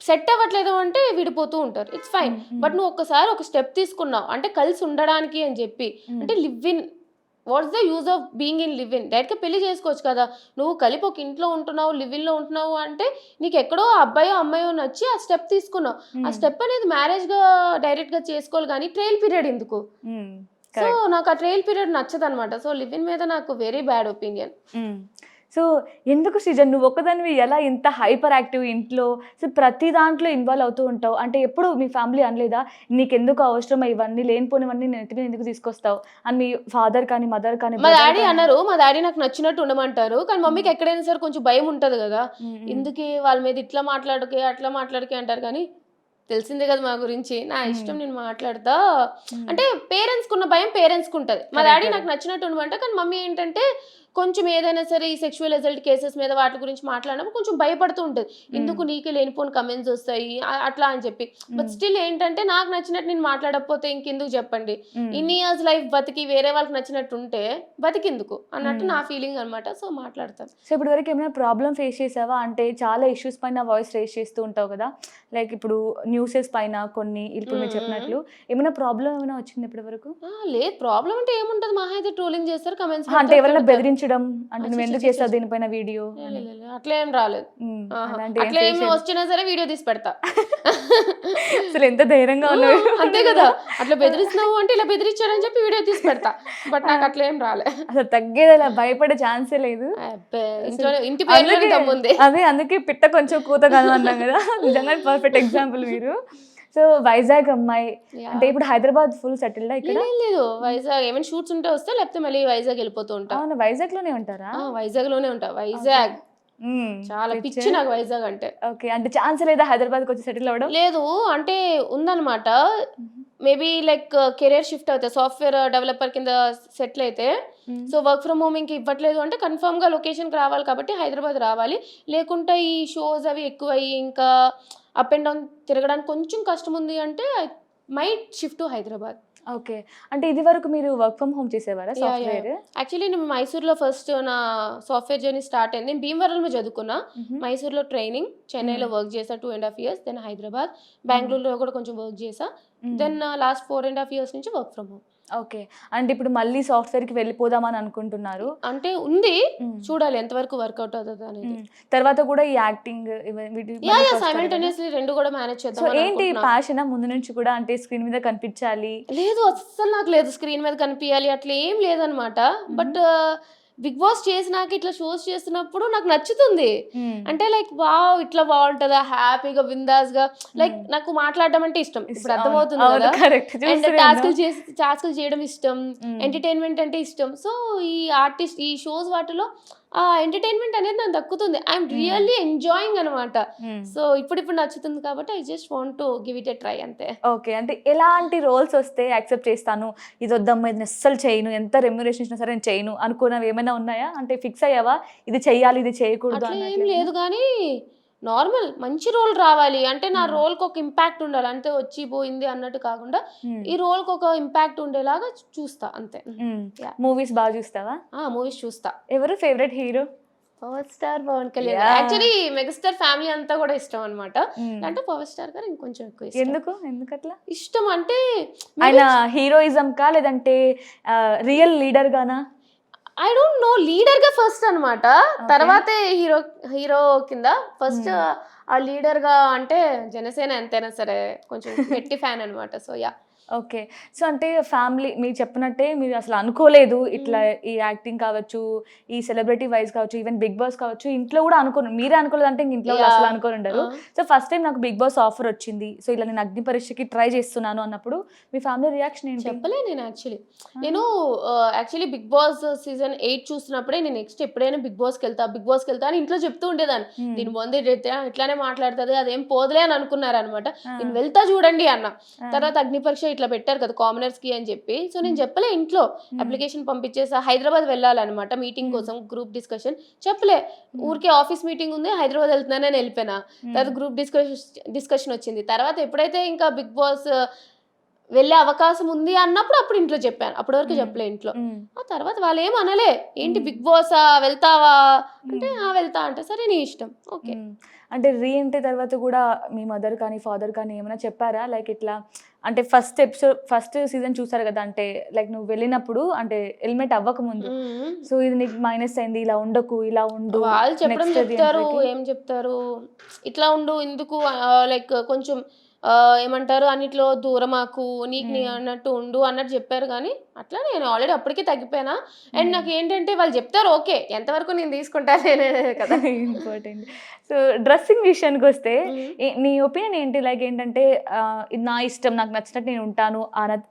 Speaker 2: సెట్ అవ్వట్లేదు అంటే విడిపోతూ ఉంటారు, ఇట్స్ ఫైన్. బట్ నువ్వు ఒక్కసారి ఒక స్టెప్ తీసుకున్నావు అంటే కలిసి ఉండడానికి అని చెప్పి, అంటే live in, what's the use of being in live in? డైరెక్ట్గా పెళ్లి చేసుకోవచ్చు కదా. నువ్వు కలిపి ఒక ఇంట్లో ఉంటున్నావు, లివ్ ఇన్లో ఉంటున్నావు అంటే నీకు ఎక్కడో అబ్బాయో అమ్మాయో నచ్చి ఆ స్టెప్ తీసుకున్నావు. ఆ స్టెప్ అనేది మ్యారేజ్గా డైరెక్ట్గా చేసుకోవాలి, కానీ ట్రయల్ పీరియడ్ ఎందుకు? సో నాకు ఆ ట్రయల్ పీరియడ్ నచ్చదు అనమాట. సో లివ్ ఇన్ మీద నాకు వెరీ బ్యాడ్ ఒపీనియన్.
Speaker 1: సో ఎందుకు సృజన్ నువ్వు ఒక్కదానివి ఎలా ఇంత హైపర్ యాక్టివ్ ఇంట్లో, సో ప్రతి దాంట్లో ఇన్వాల్వ్ అవుతూ ఉంటావు? అంటే ఎప్పుడు మీ ఫ్యామిలీ అనలేదా నీకెందుకు అవసరం ఇవన్నీ, లేనిపోనివన్నీ నెత్తి మీద ఎందుకు తీసుకొస్తావు అని? మీ ఫాదర్ కానీ మదర్ కానీ?
Speaker 2: మా డాడీ అన్నారు, మా డాడీ నాకు నచ్చినట్టు ఉండమంటారు, కానీ మమ్మీకి ఎక్కడైనా సరే కొంచెం భయం ఉంటుంది కదా, ఎందుకు వాళ్ళ మీద ఇట్లా మాట్లాడకే అట్లా మాట్లాడకే అంటారు. కానీ తెలిసిందే కదా మా గురించి, నా ఇష్టం నేను మాట్లాడతా. అంటే పేరెంట్స్కి ఉన్న భయం పేరెంట్స్కి ఉంటుంది. మా డాడీ నాకు నచ్చినట్టు ఉండమంటారు, కానీ మమ్మీ ఏంటంటే కొంచెం ఏదైనా సరే ఈ సెక్షువల్ అసల్ట్ కేసెస్ మీద వాటి గురించి మాట్లాడినప్పుడు కొంచెం భయపడుతూ ఉంటుంది, ఎందుకు నీకే లేనిపోని కమెంట్స్ వస్తాయి అట్లా అని చెప్పి. బట్ స్టిల్ ఏంటంటే నాకు నచ్చినట్టు నేను మాట్లాడకపోతే ఇంకెందుకు చెప్పండి, ఇన్ని ఇయర్స్ లైఫ్ బతికి వేరే వాళ్ళకి నచ్చినట్టు ఉంటే బతికిందుకు అన్నట్టు నా ఫీలింగ్ అనమాట. సో మాట్లాడతాను.
Speaker 1: సో ఇప్పుడు వరకు ఏమైనా ప్రాబ్లం ఫేస్ చేసావా? అంటే చాలా ఇష్యూస్ పైన వాయిస్ రేస్ చేస్తూ ఉంటావు కదా, లైక్ ఇప్పుడు న్యూసెస్ పైన కొన్ని, ఇప్పుడు మీరు చెప్పినట్లు ఏమైనా ప్రాబ్లం ఏమైనా వచ్చింది ఇప్పటి వరకు?
Speaker 2: లేదు, ప్రాబ్లం అంటే ఏముంటుంది, మహా అయితే ట్రోలింగ్ చేస్తారు, కమెంట్స్.
Speaker 1: అంటే ఎవరైనా బెదిరించడం, అంటే నువ్వు ఎందుకు చేస్తావు దీనిపైన వీడియో,
Speaker 2: అట్లా ఏం రాలేదు. అట్లా ఏమి వచ్చినా సరే వీడియో తీసి పెడతా.
Speaker 1: అసలు ఎంత ధైర్యంగా ఉన్నావు.
Speaker 2: అంతే కదా, అట్లా బెదిరిస్తున్నావు అంటే ఇలా బెదిరించారని చెప్పి వీడియో తీసి పెడతా. బట్ నాకు అట్లా ఏం రాలే. అసలు
Speaker 1: తగ్గేది, అలా భయపడే ఛాన్సే లేదు.
Speaker 2: ఇంటి పేరు
Speaker 1: అదే అందుకే పిట్ట కొంచెం కూత కాదు అన్నాం కదా, నిజంగా పర్ఫెక్ట్ ఎగ్జాంపుల్ మీరు. సో వైజాగ్ అమ్మాయి అంటే ఇప్పుడు హైదరాబాద్ ఫుల్ సెటిల్డ్ ఇక్కడ?
Speaker 2: లేదు, వైజాగ్ ఏమైనా షూట్స్ ఉంటే వస్తే, లేకపోతే మళ్ళీ వైజాగ్ వెళ్ళిపోతూ ఉంటా.
Speaker 1: వైజాగ్ లోనే ఉంటారా?
Speaker 2: వైజాగ్ లోనే ఉంటా. వైజాగ్ చాలా పిచ్చి నాకు వైజాగ్ అంటే.
Speaker 1: ఓకే, అంటే ఛాన్స్ లేదా హైదరాబాద్కి వచ్చి సెటిల్ అవ్వడం?
Speaker 2: లేదు, అంటే ఉందన్నమాట. మేబీ లైక్ కెరియర్ షిఫ్ట్ అవుతాయి, సాఫ్ట్వేర్ డెవలపర్ కింద సెటిల్ అయితే. సో వర్క్ ఫ్రమ్ హోమ్ ఇంక ఇవ్వట్లేదు అంటే కన్ఫర్మ్గా లొకేషన్కి రావాలి కాబట్టి హైదరాబాద్ రావాలి. లేకుంటే ఈ షోస్ అవి ఎక్కువయ్యి ఇంకా అప్ అండ్ డౌన్ తిరగడానికి కొంచెం కష్టం ఉంది అంటే I might shift to Hyderabad.
Speaker 1: Okay, అంటే ఇది వరకు మీరు వర్క్ ఫ్రమ్ హోమ్ చేసేవారా సాఫ్ట్వేర్?
Speaker 2: యాక్చువల్లీ నేను మైసూర్లో ఫస్ట్ నా సాఫ్ట్వేర్ జర్నీ స్టార్ట్ అయింది. నేను భీమవరంలో చదువుకున్నా, మైసూర్లో ట్రైనింగ్, చెన్నైలో వర్క్ చేసా 2.5 years, దెన్ హైదరాబాద్, బెంగళూరులో కూడా కొంచెం వర్క్ చేసా, దెన్ లాస్ట్ 4.5 years నుంచి వర్క్ ఫ్రమ్ హోమ్.
Speaker 1: ఓకే, అంటే ఇప్పుడు మళ్ళీ సాఫ్ట్వేర్కి వెళ్ళిపోదామని అనుకుంటున్నారు?
Speaker 2: అంటే ఉంది, చూడాలి ఎంతవరకు వర్కౌట్ అవుతుంది అనేది.
Speaker 1: తర్వాత కూడా ఈ యాక్టింగ్
Speaker 2: సైమల్టేనియస్లీ రెండు కూడా మేనేజ్ చేద్దాం.
Speaker 1: ఏంటి ప్యాషన్ ముందు నుంచి కూడా, అంటే స్క్రీన్ మీద కనిపించాలి?
Speaker 2: లేదు, అస్సలు నాకు లేదు స్క్రీన్ మీద కనిపించాలి అట్లా ఏం లేదనమాట. బట్ బిగ్ బాస్ చేసినాక ఇట్లా షోస్ చేస్తున్నప్పుడు నాకు నచ్చుతుంది. అంటే లైక్ వావ్ ఇట్లా బాగుంటుందా, హ్యాపీగా బిందాస్ గా, లైక్ నాకు మాట్లాడడం అంటే ఇష్టం, ఇప్పుడు అర్థమవుతుంది కదా. అండ్ టాస్కులు చేయడం ఇష్టం, ఎంటర్టైన్మెంట్ అంటే ఇష్టం. సో ఈ ఆర్టిస్ట్ ఈ షోస్ వాటిలో ఆ ఎంటర్టైన్మెంట్ అనేది నాకు దక్కుతుంది. ఐఎమ్ రియల్లీ ఎంజాయింగ్ అనమాట. సో ఇప్పుడు నచ్చుతుంది కాబట్టి I just want to give it a try అంతే.
Speaker 1: ఓకే, అంటే ఎలాంటి రోల్స్ వస్తే యాక్సెప్ట్ చేస్తాను, ఇది వద్దమ్మా ఇది అస్సలు చేయను, ఎంత రెమ్యునరేషన్ ఇచ్చినా సరే నేను చేయను అనుకున్నవి ఏమైనా ఉన్నాయా? అంటే ఫిక్స్ అయ్యావా ఇది చెయ్యాలి ఇది చేయకూడదు?
Speaker 2: ఏం లేదు, కానీ నార్మల్ మంచి రోల్ రావాలి అంటే నా రోల్కి ఒక ఇంపాక్ట్ ఉండాలి, అంటే వచ్చి పోయింది అన్నట్టు కాకుండా ఈ రోల్కి ఒక ఇంపాక్ట్ ఉండేలాగా చూస్తా అంతే.
Speaker 1: మూవీస్ బాగా చూస్తావా?
Speaker 2: మూవీస్ చూస్తా.
Speaker 1: ఎవరు favourite hero?
Speaker 2: Power star Pavan Kalyan. Actually megastar family అంతా కూడా ఇష్టం అనమాట, అంటే పవర్ స్టార్ గారు ఇంకొంచెం ఎక్కువ ఇష్టం.
Speaker 1: ఎందుకు అట్లా
Speaker 2: ఇష్టం అంటే
Speaker 1: ఆయన హీరోయిజం కా లేదంటే real leader Gaana?
Speaker 2: I don't know, leader గా ఫస్ట్ అనమాట, తర్వాతే హీరో కింద. ఫస్ట్ ఆ లీడర్ గా అంటే జనసేన ఎంతైనా సరే కొంచెం గట్టి ఫ్యాన్ అనమాట. So yeah.
Speaker 1: ఓకే. సో అంటే ఫ్యామిలీ మీరు చెప్పినట్టే మీరు అసలు అనుకోలేదు ఇట్లా ఈ యాక్టింగ్ కావచ్చు, ఈ సెలబ్రిటీ వైజ్ కావచ్చు, ఈవెన్ బిగ్ బాస్ కావచ్చు, ఇంట్లో కూడా మీరే అనుకోలేదు అంటే ఇంట్లో కూడా అసలు అనుకోని ఉండరు. సో ఫస్ట్ టైం నాకు బిగ్ బాస్ ఆఫర్ వచ్చింది, సో ఇలా నేను అగ్ని పరీక్షకి ట్రై చేస్తున్నాను అన్నప్పుడు మీ ఫ్యామిలీ రియాక్షన్ ఏంటి?
Speaker 2: చెప్పలే నేను యాక్చువల్లీ బిగ్ బాస్ సీజన్ 8 చూస్తున్నప్పుడే నేను నెక్స్ట్ ఎప్పుడైనా బిగ్ బాస్కి వెళ్తా అని ఇంట్లో చెప్తూ ఉండేదాన్ని. దీని ముందు ఇట్లానే మాట్లాడుతుంది, అదేం పోదులే అని అనుకున్నారు అనమాట. నేను వెళ్తా చూడండి అన్న. తర్వాత అగ్ని పరీక్ష ఇట్లా పెట్టారు కదా కామనర్స్ కి అని చెప్పి, సో నేను చెప్పలే ఇంట్లో. అప్లికేషన్ పంపించేసా, హైదరాబాద్ వెళ్ళాలన్నమాట మీటింగ్ కోసం, గ్రూప్ డిస్కషన్. చెప్పలే, ఊరికే ఆఫీస్ మీటింగ్ ఉంది హైదరాబాద్ వెళ్తున్నానని వెళ్ళిపోయినా. తర్వాత గ్రూప్ డిస్కషన్ వచ్చింది. తర్వాత ఎప్పుడైతే ఇంకా బిగ్ బాస్ వెళ్ళే అవకాశం ఉంది అన్నప్పుడు అప్పుడు ఇంట్లో చెప్పాను, అప్పటి వరకు చెప్పలే ఇంట్లో. ఆ తర్వాత వాళ్ళు ఏం అనలే, ఏంటి బిగ్ బాస్ వెళ్తావా అంటే వెళ్తా అంటే సరే నీ ఇష్టం. ఓకే.
Speaker 1: అంటే రీఎంట్రీ తర్వాత కూడా మీ మదర్ కానీ ఫాదర్ కానీ ఏమైనా చెప్పారా? లైక్ ఇట్లా అంటే ఫస్ట్ సీజన్ చూసారు కదా, అంటే లైక్ నువ్వు వెళ్ళినప్పుడు అంటే ఎలిమినేట్ అవ్వక ముందు, సో ఇది నీకు మైనస్ అయింది, ఇలా ఉండకు, ఇలా ఉండు,
Speaker 2: వాళ్ళు చెప్తారు. ఏం చెప్తారు, ఇట్లా ఉండు ఎందుకు, లైక్ కొంచెం ఏమంటారు అన్నిట్లో దూరమాకు, నీకు నీ అన్నట్టు ఉండు అన్నట్టు చెప్పారు. కానీ అట్లా నేను ఆల్రెడీ అప్పటికే తగ్గిపోయినా. అండ్ నాకు ఏంటంటే వాళ్ళు చెప్తారు ఓకే, ఎంతవరకు నేను తీసుకుంటానే కదా
Speaker 1: ఇంపార్టెంట్. సో డ్రెస్సింగ్ విషయానికి వస్తే నీ ఒపీనియన్ ఏంటి? లైక్ ఏంటంటే ఇది నా ఇష్టం, నాకు నచ్చినట్టు నేను ఉంటాను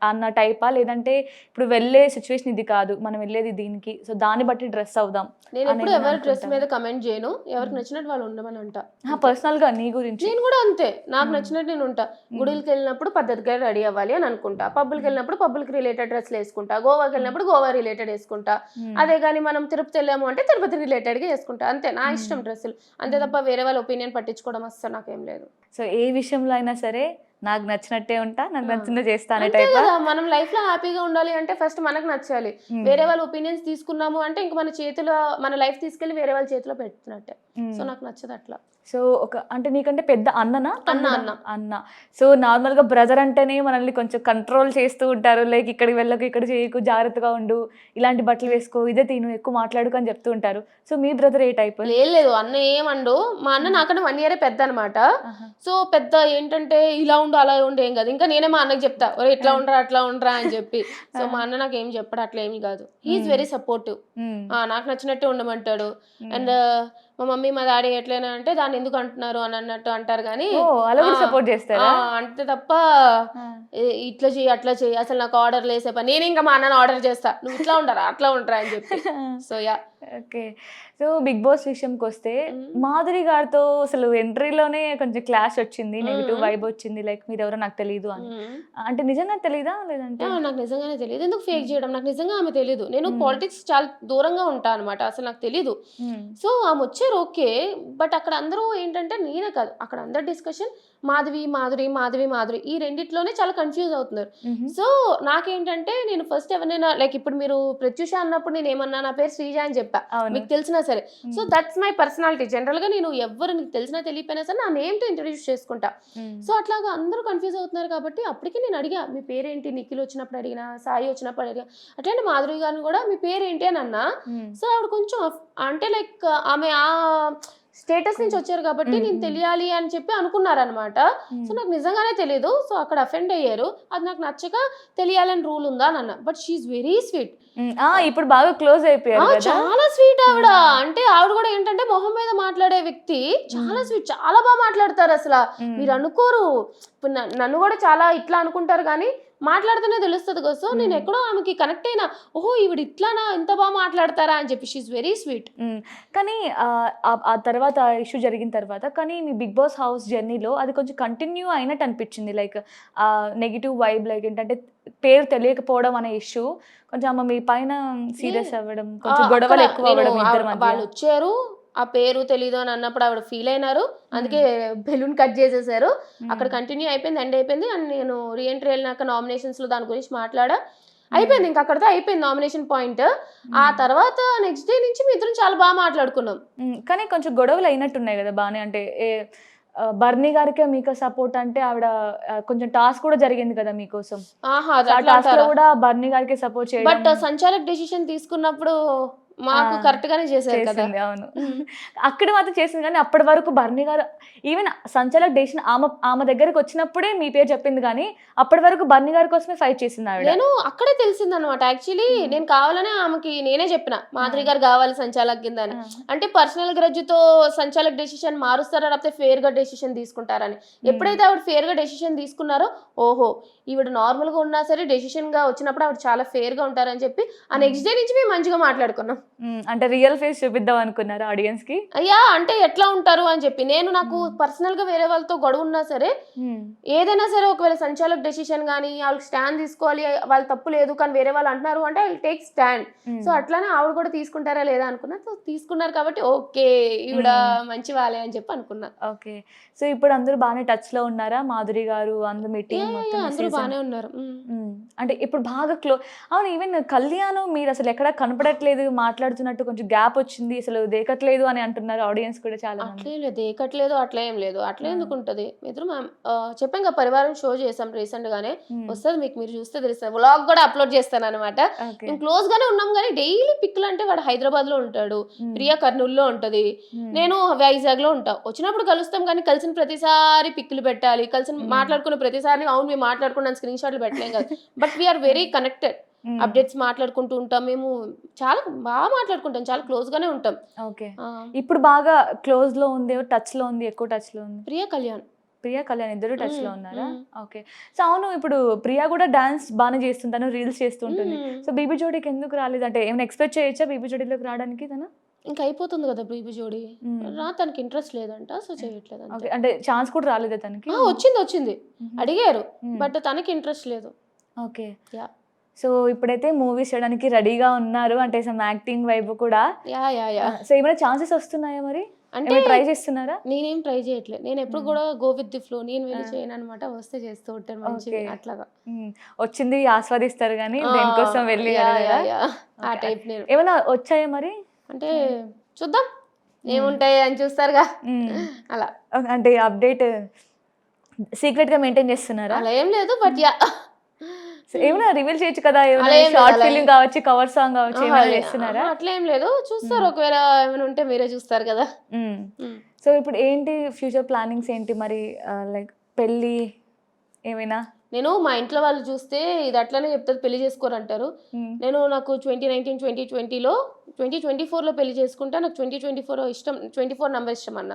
Speaker 1: అన్న టైపా, లేదంటే ఇప్పుడు వెళ్ళే సిచ్యువేషన్ ఇది కాదు, మనం వెళ్ళేది దీనికి, సో దాన్ని బట్టి డ్రెస్ అవుదాం?
Speaker 2: నేను ఎప్పుడు ఎవరి డ్రెస్ మీద కమెంట్ చేయను, ఎవరికి నచ్చినట్టు వాళ్ళు ఉండమని అంట.
Speaker 1: పర్సనల్ గా నీ గురించి
Speaker 2: నేను కూడా అంతే, నాకు నచ్చినట్టు నేను ఉంటా. గుడికి వెళ్ళినప్పుడు పద్ధతిగా రెడీ అవ్వాలి అని అనుకుంటా, పబ్బులకి వెళ్ళినప్పుడు పబ్బులకి రిలేటెడ్ డ్రెస్లు వేసుకుంటా, గోవాకి వెళ్ళినప్పుడు గోవా రిలేటెడ్ వేసుకుంటా. అదే కానీ మనం తిరుపతి వెళ్ళాము అంటే తిరుపతి రిలేటెడ్ గా వేసుకుంటా. అంతే, నా ఇష్టం డ్రెస్సులు, అంతే తప్ప వేరే వాళ్ళ ఒపీనియన్ పట్టించుకోవడం అస్సలు నాకేం లేదు.
Speaker 1: సో ఏ విషయంలో అయినా సరే నాకు నచ్చినట్టే ఉంటా, నాకు నచ్చిందే చేస్తాను.
Speaker 2: మనం లైఫ్ లో హ్యాపీగా ఉండాలి అంటే ఫస్ట్ మనకు నచ్చాలి. వేరే వాళ్ళ ఒపీనియన్స్ తీసుకున్నాము అంటే ఇంక మన లైఫ్ తీసుకెళ్లి వేరే వాళ్ళ చేతిలో పెడుతున్నట్టే. సో నాకు నచ్చదు అట్లా.
Speaker 1: సో అంటే నీకంటే పెద్ద అన్న. సో నార్మల్ గా బ్రదర్ అంటేనే మనల్ని కొంచెం కంట్రోల్ చేస్తూ ఉంటారు, లైక్ ఇక్కడికి వెళ్ళకు, ఇక్కడ చేయకు, జాగ్రత్తగా ఉండు, ఇలాంటి బట్టలు వేసుకో, ఇదే తిను, ఎక్కువ మాట్లాడుకు అని చెప్తూ ఉంటారు. సో మీ బ్రదర్ ఏ టైప్?
Speaker 2: లేదు, అన్న ఏమండు. మా అన్న నాకన్నా 1 year పెద్ద అనమాట. సో పెద్ద ఏంటంటే ఇలా ఉండు అలా ఉండు ఏం కాదు, ఇంకా నేనే మా అన్నకి చెప్తా ఇట్లా ఉండరా అట్లా ఉండరా అని చెప్పి. సో మా అన్న నాకు ఏం చెప్పడు, అట్లా ఏమి కాదు. హీఈస్ వెరీ సపోర్టివ్, నాకు నచ్చినట్టే ఉండమంటాడు. అండ్ మా మమ్మీ మా డాడీ ఎట్లయినా అంటే దాన్ని ఎందుకు అంటున్నారు అని అన్నట్టు అంటారు, కానీ
Speaker 1: సపోర్ట్ చేస్తారా
Speaker 2: అంతే తప్ప ఇట్లా చెయ్యి అట్లా చెయ్యి, అసలు నాకు ఆర్డర్ లేసే పని, నేను ఇంకా మా అన్నను ఆర్డర్ చేస్తా, నువ్వు ఇట్లా ఉండరా అట్లా ఉండరా అని చెప్పి. So yeah.
Speaker 1: Okay. So Bigg Boss విషయంకి వస్తే మాధురి గారితో అసలు ఎంట్రీలోనే కొంచెం క్లాష్ వచ్చింది, నెగిటివ్ వైబ్ వచ్చింది, లైక్ మీరు ఎవరో నాకు తెలియదు అని. అంటే నిజంగా తెలీదా లేదంటే?
Speaker 2: నాకు నిజంగానే తెలియదు, ఎందుకు ఫేక్ చేయడం, నాకు నిజంగా ఆమె తెలియదు. నేను పాలిటిక్స్ చాలా దూరంగా ఉంటా అనమాట, అసలు నాకు తెలీదు. సో ఆమె వచ్చారు ఓకే, బట్ అక్కడ అందరూ ఏంటంటే నేనే కాదు, అక్కడ అందరు డిస్కషన్ మాధురి ఈ రెండిట్లోనే చాలా కన్ఫ్యూజ్ అవుతున్నారు. సో నాకేంటంటే నేను ఫస్ట్ ఎవరైనా లైక్ ఇప్పుడు మీరు ప్రత్యూష అన్నప్పుడు నేను ఏమన్నా నా పేరు శ్రీజ అని చెప్పా, మీకు తెలిసినా సరే. So that's my personality. General గా నేను ఎవరు నీకు తెలిసినా తెలియపోయినా సరే నా నేమ్ తో ఇంట్రడ్యూస్ చేసుకుంటా. సో అట్లాగా అందరూ కన్ఫ్యూజ్ అవుతున్నారు కాబట్టి అప్పటికి నేను అడిగా మీ పేరేంటి, నిఖిల్ వచ్చినప్పుడు అడిగినా, సాయి వచ్చినప్పుడు అడిగా, అట్లాంటి మాధురి గారిని కూడా మీ పేరేంటి అని అన్నా. సో ఆవిడ కొంచెం అంటే లైక్ ఆమె ఆ స్టేటస్ నుంచి వచ్చారు కాబట్టి నేను తెలియాలి అని చెప్పి అనుకున్నారనమాట. సో నాకు నిజంగానే తెలియదు. సో అక్కడ అఫెండ్ అయ్యారు, అది నాకు నచ్చక తెలియాలని రూల్ ఉందా అని అన్న. But she's very sweet.
Speaker 1: ఇప్పుడు బాగా క్లోజ్ అయిపోయారు,
Speaker 2: చాలా స్వీట్ ఆవిడ. అంటే ఆవిడ కూడా ఏంటంటే మొహం మీద మాట్లాడే వ్యక్తి, చాలా స్వీట్, చాలా బాగా మాట్లాడతారు. అసలు మీరు అనుకోరు, ఇప్పుడు నన్ను కూడా చాలా ఇట్లా అనుకుంటారు కానీ మాట్లాడితేనే తెలుస్తుంది కదా. సో నేను ఎక్కడో ఆమెకి కనెక్ట్ అయినా, ఓహో ఈవిడ ఇట్లానా, ఇంత బాగా మాట్లాడతారా అని చెప్పి. She's very sweet.
Speaker 1: కానీ ఆ తర్వాత ఇష్యూ జరిగిన తర్వాత కానీ మీ బిగ్ బాస్ హౌస్ జర్నీలో అది కొంచెం కంటిన్యూ అయినట్టు అనిపించింది, లైక్ నెగిటివ్ వైబ్, లైక్ ఏంటంటే పేరు తెలియకపోవడం అనే ఇష్యూ కొంచెం మీ పైన సీరియస్ అవ్వడం, కొంచెం గొడవలు ఎక్కువ అవ్వడం.
Speaker 2: వాళ్ళు వచ్చారు, ఆ పేరు తెలీదు అని అన్నప్పుడు ఆవిడ ఫీల్ అయినారు, అందుకే బెలూన్ కట్ చేసేసారు. అక్కడ కంటిన్యూ అయిపోయింది, ఎండ్ అయిపోయింది. అండ్ నేను రీఎంట్రీ వెళ్ళినాక నామినేషన్స్లో దాని గురించి మాట్లాడా, అయిపోయింది. ఇంకా అక్కడితో అయిపోయింది నామినేషన్ పాయింట్. ఆ తర్వాత నెక్స్ట్ డే నుంచి మీ ఇద్దరం చాలా బాగా మాట్లాడుకున్నాం.
Speaker 1: కానీ కొంచెం గొడవలు అయినట్టున్నాయి కదా బానే, అంటే బర్నీ గారికే మీకు సపోర్ట్ అంటే ఆవిడ కొంచెం టాస్క్ కూడా జరిగింది కదా మీకోసం.
Speaker 2: ఆహా,
Speaker 1: ఆ టాస్క్ లో కూడా బర్నీ గారికి సపోర్ట్ చేయడం.
Speaker 2: బట్ సంచాలక్ డెసిషన్ తీసుకున్నప్పుడు మాకు కరెక్ట్ గానే చేశారు కదా.
Speaker 1: చేసింది, అవును. అక్కడ మాత్రం చేసింది, కానీ అప్పటి వరకు బర్నీ గారు ఈవెన్ సంచాలక్ డెసిషన్ ఆమె దగ్గరకు వచ్చినప్పుడే మీ పేరు చెప్పింది, కానీ అప్పటి వరకు బర్నీ గారి కోసమే ఫైట్ చేసింది ఆవిడ.
Speaker 2: నేను అక్కడే తెలిసింది అనమాట. యాక్చువల్లీ నేను కావాలనే ఆమెకి నేనే చెప్పిన మాధురి గారు కావాలి సంచాలక్ కింద అని. అంటే పర్సనల్ గ్రడ్జ్తో సంచాలక్ డెసిషన్ మారుస్తారా లేకపోతే ఫేర్ గా డెసిషన్ తీసుకుంటారని. ఎప్పుడైతే ఆవిడ ఫేర్ గా డెసిషన్ తీసుకున్నారో, ఓహో ఈవిడ నార్మల్ గా ఉన్నా సరే డెసిషన్ గా వచ్చినప్పుడు ఆవిడ చాలా ఫేర్ గా ఉంటారని చెప్పి ఆ నెక్స్ట్ డే నుంచి మేము మంచిగా మాట్లాడుకున్నాం.
Speaker 1: అంటే రియల్ ఫేస్ చూపిద్దాం అనుకున్నారు ఆడియన్స్ కి.
Speaker 2: అయ్యా అంటే ఎట్లా ఉంటారు అని చెప్పి. నేను నాకు పర్సనల్ గా వేరే వాళ్ళతో గొడవ ఉన్నా సరే, ఏదైనా సరే ఒకవేళ సంచాలక్ డెసిషన్ కానీ వాళ్ళకి స్టాండ్ తీసుకోవాలి, వాళ్ళు తప్పు లేదు కానీ వేరే వాళ్ళు అంటున్నారు అంటే ఐ టేక్ స్టాండ్. సో అట్లానే ఆవిడ కూడా తీసుకుంటారా లేదా అనుకున్నా. సో తీసుకున్నారు కాబట్టి ఓకే ఈవిడ మంచి వాళ్ళే అని చెప్పి అనుకున్నా.
Speaker 1: ఓకే, సో ఇప్పుడు అందరూ బాగానే టచ్ లో ఉన్నారా? మాధురి గారు అందరూ మీటింగ్
Speaker 2: అందరూ బాగానే ఉన్నారు.
Speaker 1: అంటే ఇప్పుడు బాగా అవును, ఈవెన్ కళ్యాణ్ మీరు అసలు ఎక్కడ కనపడట్లేదు, మాట్లాడుతున్నట్టు కొంచెం గ్యాప్ వచ్చింది, అసలు దేకట్లేదు అని అంటున్నారు ఆడియన్స్ కూడా చాలా మంది.
Speaker 2: అట్లేం లేదు, దేకట్లేదు అట్లా ఏం లేదు. అట్లా ఎందుకు ఉంటుంది? ఇద్దరు చెప్పాం కదా పరివారం షో చేసాం రీసెంట్ గానే, వస్తుంది మీకు, మీరు చూస్తే తెలుస్తుంది. వ్లాగ్ కూడా అప్లోడ్ చేస్తాను అనమాట. మేము క్లోజ్ గానే ఉన్నాం కానీ డైలీ పిక్లు అంటే వాడు హైదరాబాద్ లో ఉంటాడు, ప్రియా కర్నూలులో ఉంటది, నేను వైజాగ్ లో ఉంటా. వచ్చినప్పుడు కలుస్తాం కానీ కలిసిన ప్రతిసారి పిక్లు పెట్టాలి, కలిసి మాట్లాడుకున్న ప్రతిసారి అవును మేము మాట్లాడుకున్నాం స్క్రీన్ షాట్లు పెట్టలేం కదా. But we're very connected, updates మాట్లాడుకుంటూ ఉంటాం, మేము చాలా బాగా మాట్లాడుకుంటాం, చాలా క్లోజ్ గానే ఉంటాం.
Speaker 1: ఓకే, ఇప్పుడు బాగా క్లోజ్ లో ఉంది, టచ్ లో ఉంది, ఎక్కువ టచ్ లో ఉంది
Speaker 2: ప్రియా కళ్యాణ్
Speaker 1: ఇద్దరు టచ్ లో ఉన్నారా? ఓకే, సో అవును, ఇప్పుడు ప్రియా కూడా డాన్స్ బాగానే చేస్తుంటాను, రీల్స్ చేస్తుంటుంది. సో బీబీ జోడీకి ఎందుకు రాలేదు? అంటే ఏమైనా ఎక్స్పెక్ట్ చేయొచ్చా బీబీ జోడీలోకి రావడానికి? తను
Speaker 2: ఇంకా అయిపోతుంది కదా బీబీ జోడీ, తనకి ఇంట్రెస్ట్ లేదంట, సో చేయట్లేదు.
Speaker 1: అంటే ఛాన్స్ కూడా రాలేదా తనకి?
Speaker 2: వచ్చింది అడిగారు, బట్ తనకి ఇంట్రెస్ట్ లేదు.
Speaker 1: ఓకే, సో ఇప్పుడైతే మూవీస్ చేయడానికి రెడీగా ఉన్నారు, అంటే సమ్ యాక్టింగ్ వైపు కూడా. సో ఏమైనా ఛాన్సెస్ వస్తున్నాయా మరి? అంటే ట్రై చేస్తున్నారా?
Speaker 2: నేనేం ట్రై చేయట్లేదు, నేను ఎప్పుడు కూడా గో విత్ ది ఫ్లో, నేను వెళ్ళి చేయను అనమాట. వస్తే చేస్తూ ఉంటాను మంచిగా అట్లాగా.
Speaker 1: వచ్చింది ఆస్వాదిస్తారు కానీ దేనికోసం వెళ్ళి
Speaker 2: ఆ టైప్. నేను
Speaker 1: ఏమైనా వచ్చాయా మరి?
Speaker 2: అంటే చూద్దాం ఏముంటాయి అని చూస్తారుగా అలా.
Speaker 1: అంటే అప్డేట్ సీక్రెట్ గా మెయింటైన్ చేస్తున్నారా?
Speaker 2: అలా ఏం లేదు, బట్
Speaker 1: ఏమైనా రివీల్ చేయొచ్చు కదా, షార్ట్ ఫిల్మ్ కావచ్చు, కవర్ సాంగ్ కావచ్చు, ఏమైనా చేస్తున్నారా?
Speaker 2: అట్లా ఏం లేదు, చూస్తారు. ఒకవేళ ఏమైనా ఉంటే మీరే చూస్తారు కదా.
Speaker 1: సో ఇప్పుడు ఏంటి ఫ్యూచర్ ప్లానింగ్స్ ఏంటి మరి? లైక్ పెళ్ళి ఏమైనా?
Speaker 2: నేను మా ఇంట్లో వాళ్ళు చూస్తే ఇది అట్లనే చెప్తారు, పెళ్లి చేసుకోరంటారు. నేను నాకు 2019 2020లో 2024లో పెళ్లి చేసుకుంటా, నాకు 2024 ఇష్టం, 24 నెంబర్ ఇష్టం అన్న.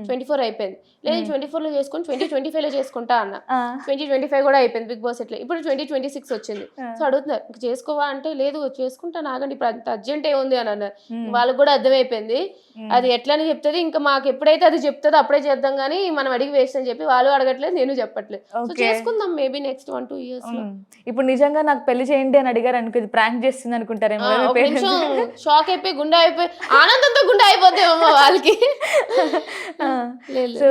Speaker 2: 24 అయిపోయింది, లేదు 24లో చేసుకుని 2025లో చేసుకుంటా అన్న. 2025 కూడా అయిపోయింది బిగ్ బాస్ ఎట్లా. ఇప్పుడు 2026 వచ్చింది. సో అడుగుతున్నారు ఇంక చేసుకోవా అంటే, లేదు చేసుకుంటా నాగండి ఇప్పుడు అంత అర్జెంట్ ఏముంది అని అన్నారు. వాళ్ళకి కూడా అర్థమైపోయింది అది ఎట్లని చెప్తుంది, ఇంకా మాకు ఎప్పుడైతే అది చెప్తుందో అప్పుడే చేద్దాం కానీ మనం అడిగి వేస్ట్ అని చెప్పి వాళ్ళు అడగట్లేదు, నేను చెప్పట్లేదు. సో చేసుకుందాం మేబీ నెక్స్ట్ 1-2 years.
Speaker 1: ఇప్పుడు నిజంగా నాకు పెళ్లి చేయండి అని అడిగారు అనుకో, ప్రాంక్ చేస్తుంది అనుకుంటారేమో,
Speaker 2: షాక్ అయిపోయి గుండె అయిపోయి ఆనందంతో గుండె అయిపోతాయేమో వాళ్ళకి.
Speaker 1: సో